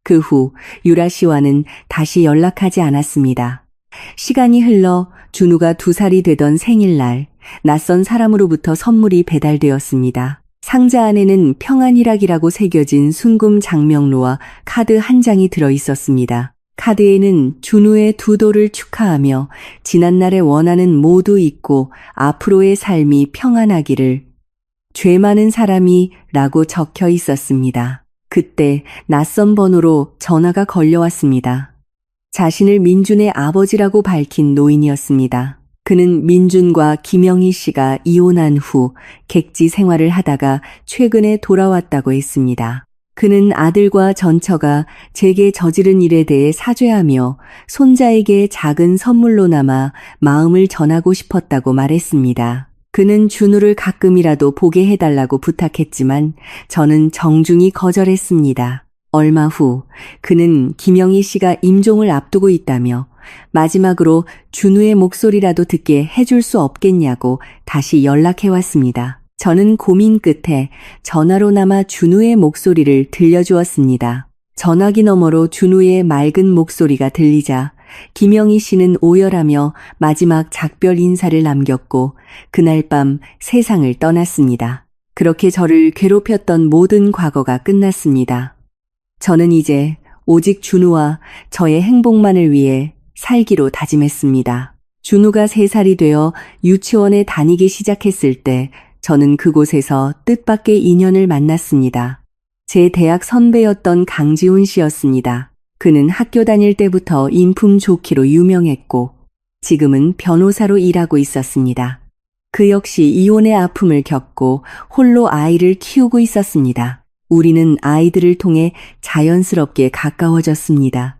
그 후 유라 씨와는 다시 연락하지 않았습니다. 시간이 흘러 준우가 2살이 되던 생일날 낯선 사람으로부터 선물이 배달되었습니다. 상자 안에는 평안이락이라고 새겨진 순금 장명로와 카드 한 장이 들어 있었습니다. 카드에는 준우의 두도를 축하하며 지난날에 원하는 모두 잊고 앞으로의 삶이 평안하기를 죄 많은 사람이 라고 적혀 있었습니다. 그때 낯선 번호로 전화가 걸려왔습니다. 자신을 민준의 아버지라고 밝힌 노인이었습니다. 그는 민준과 김영희 씨가 이혼한 후 객지 생활을 하다가 최근에 돌아왔다고 했습니다. 그는 아들과 전처가 제게 저지른 일에 대해 사죄하며 손자에게 작은 선물로 남아 마음을 전하고 싶었다고 말했습니다. 그는 준우를 가끔이라도 보게 해달라고 부탁했지만 저는 정중히 거절했습니다. 얼마 후 그는 김영희 씨가 임종을 앞두고 있다며 마지막으로 준우의 목소리라도 듣게 해줄 수 없겠냐고 다시 연락해왔습니다. 저는 고민 끝에 전화로나마 준우의 목소리를 들려주었습니다. 전화기 너머로 준우의 맑은 목소리가 들리자 김영희 씨는 오열하며 마지막 작별 인사를 남겼고 그날 밤 세상을 떠났습니다. 그렇게 저를 괴롭혔던 모든 과거가 끝났습니다. 저는 이제 오직 준우와 저의 행복만을 위해 살기로 다짐했습니다. 준우가 3살이 되어 유치원에 다니기 시작했을 때 저는 그곳에서 뜻밖의 인연을 만났습니다. 제 대학 선배였던 강지훈 씨였습니다. 그는 학교 다닐 때부터 인품 좋기로 유명했고 지금은 변호사로 일하고 있었습니다. 그 역시 이혼의 아픔을 겪고 홀로 아이를 키우고 있었습니다. 우리는 아이들을 통해 자연스럽게 가까워졌습니다.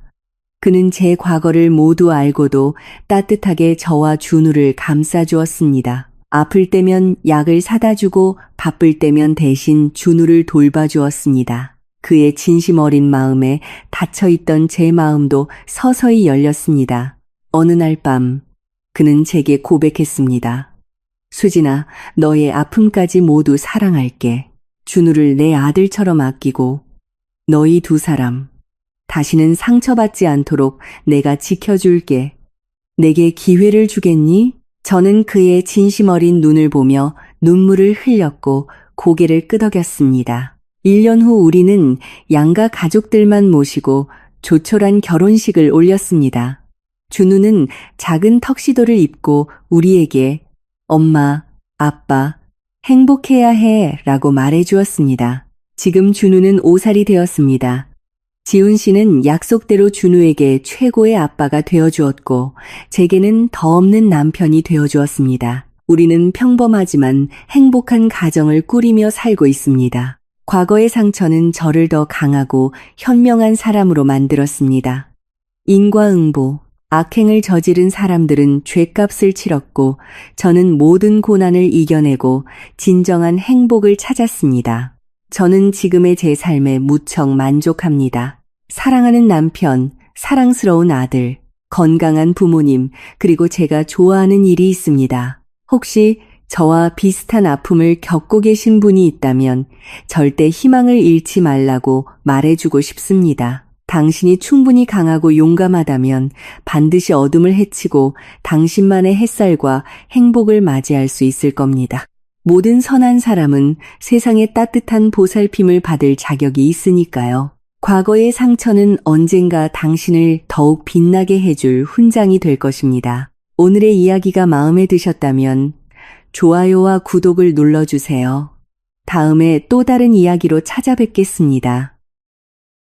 그는 제 과거를 모두 알고도 따뜻하게 저와 준우를 감싸주었습니다. 아플 때면 약을 사다 주고 바쁠 때면 대신 준우를 돌봐주었습니다. 그의 진심 어린 마음에 닫혀있던 제 마음도 서서히 열렸습니다. 어느 날 밤 그는 제게 고백했습니다. 수진아, 너의 아픔까지 모두 사랑할게. 준우를 내 아들처럼 아끼고 너희 2사람 다시는 상처받지 않도록 내가 지켜줄게. 내게 기회를 주겠니? 저는 그의 진심 어린 눈을 보며 눈물을 흘렸고 고개를 끄덕였습니다. 1년 후 우리는 양가 가족들만 모시고 조촐한 결혼식을 올렸습니다. 준우는 작은 턱시도를 입고 우리에게 엄마, 아빠, 행복해야 해 라고 말해주었습니다. 지금 준우는 5살이 되었습니다. 지훈 씨는 약속대로 준우에게 최고의 아빠가 되어주었고 제게는 더 없는 남편이 되어주었습니다. 우리는 평범하지만 행복한 가정을 꾸리며 살고 있습니다. 과거의 상처는 저를 더 강하고 현명한 사람으로 만들었습니다. 인과응보, 악행을 저지른 사람들은 죗값을 치렀고 저는 모든 고난을 이겨내고 진정한 행복을 찾았습니다. 저는 지금의 제 삶에 무척 만족합니다. 사랑하는 남편, 사랑스러운 아들, 건강한 부모님, 그리고 제가 좋아하는 일이 있습니다. 혹시 저와 비슷한 아픔을 겪고 계신 분이 있다면 절대 희망을 잃지 말라고 말해주고 싶습니다. 당신이 충분히 강하고 용감하다면 반드시 어둠을 헤치고 당신만의 햇살과 행복을 맞이할 수 있을 겁니다. 모든 선한 사람은 세상의 따뜻한 보살핌을 받을 자격이 있으니까요. 과거의 상처는 언젠가 당신을 더욱 빛나게 해줄 훈장이 될 것입니다. 오늘의 이야기가 마음에 드셨다면 좋아요와 구독을 눌러주세요. 다음에 또 다른 이야기로 찾아뵙겠습니다.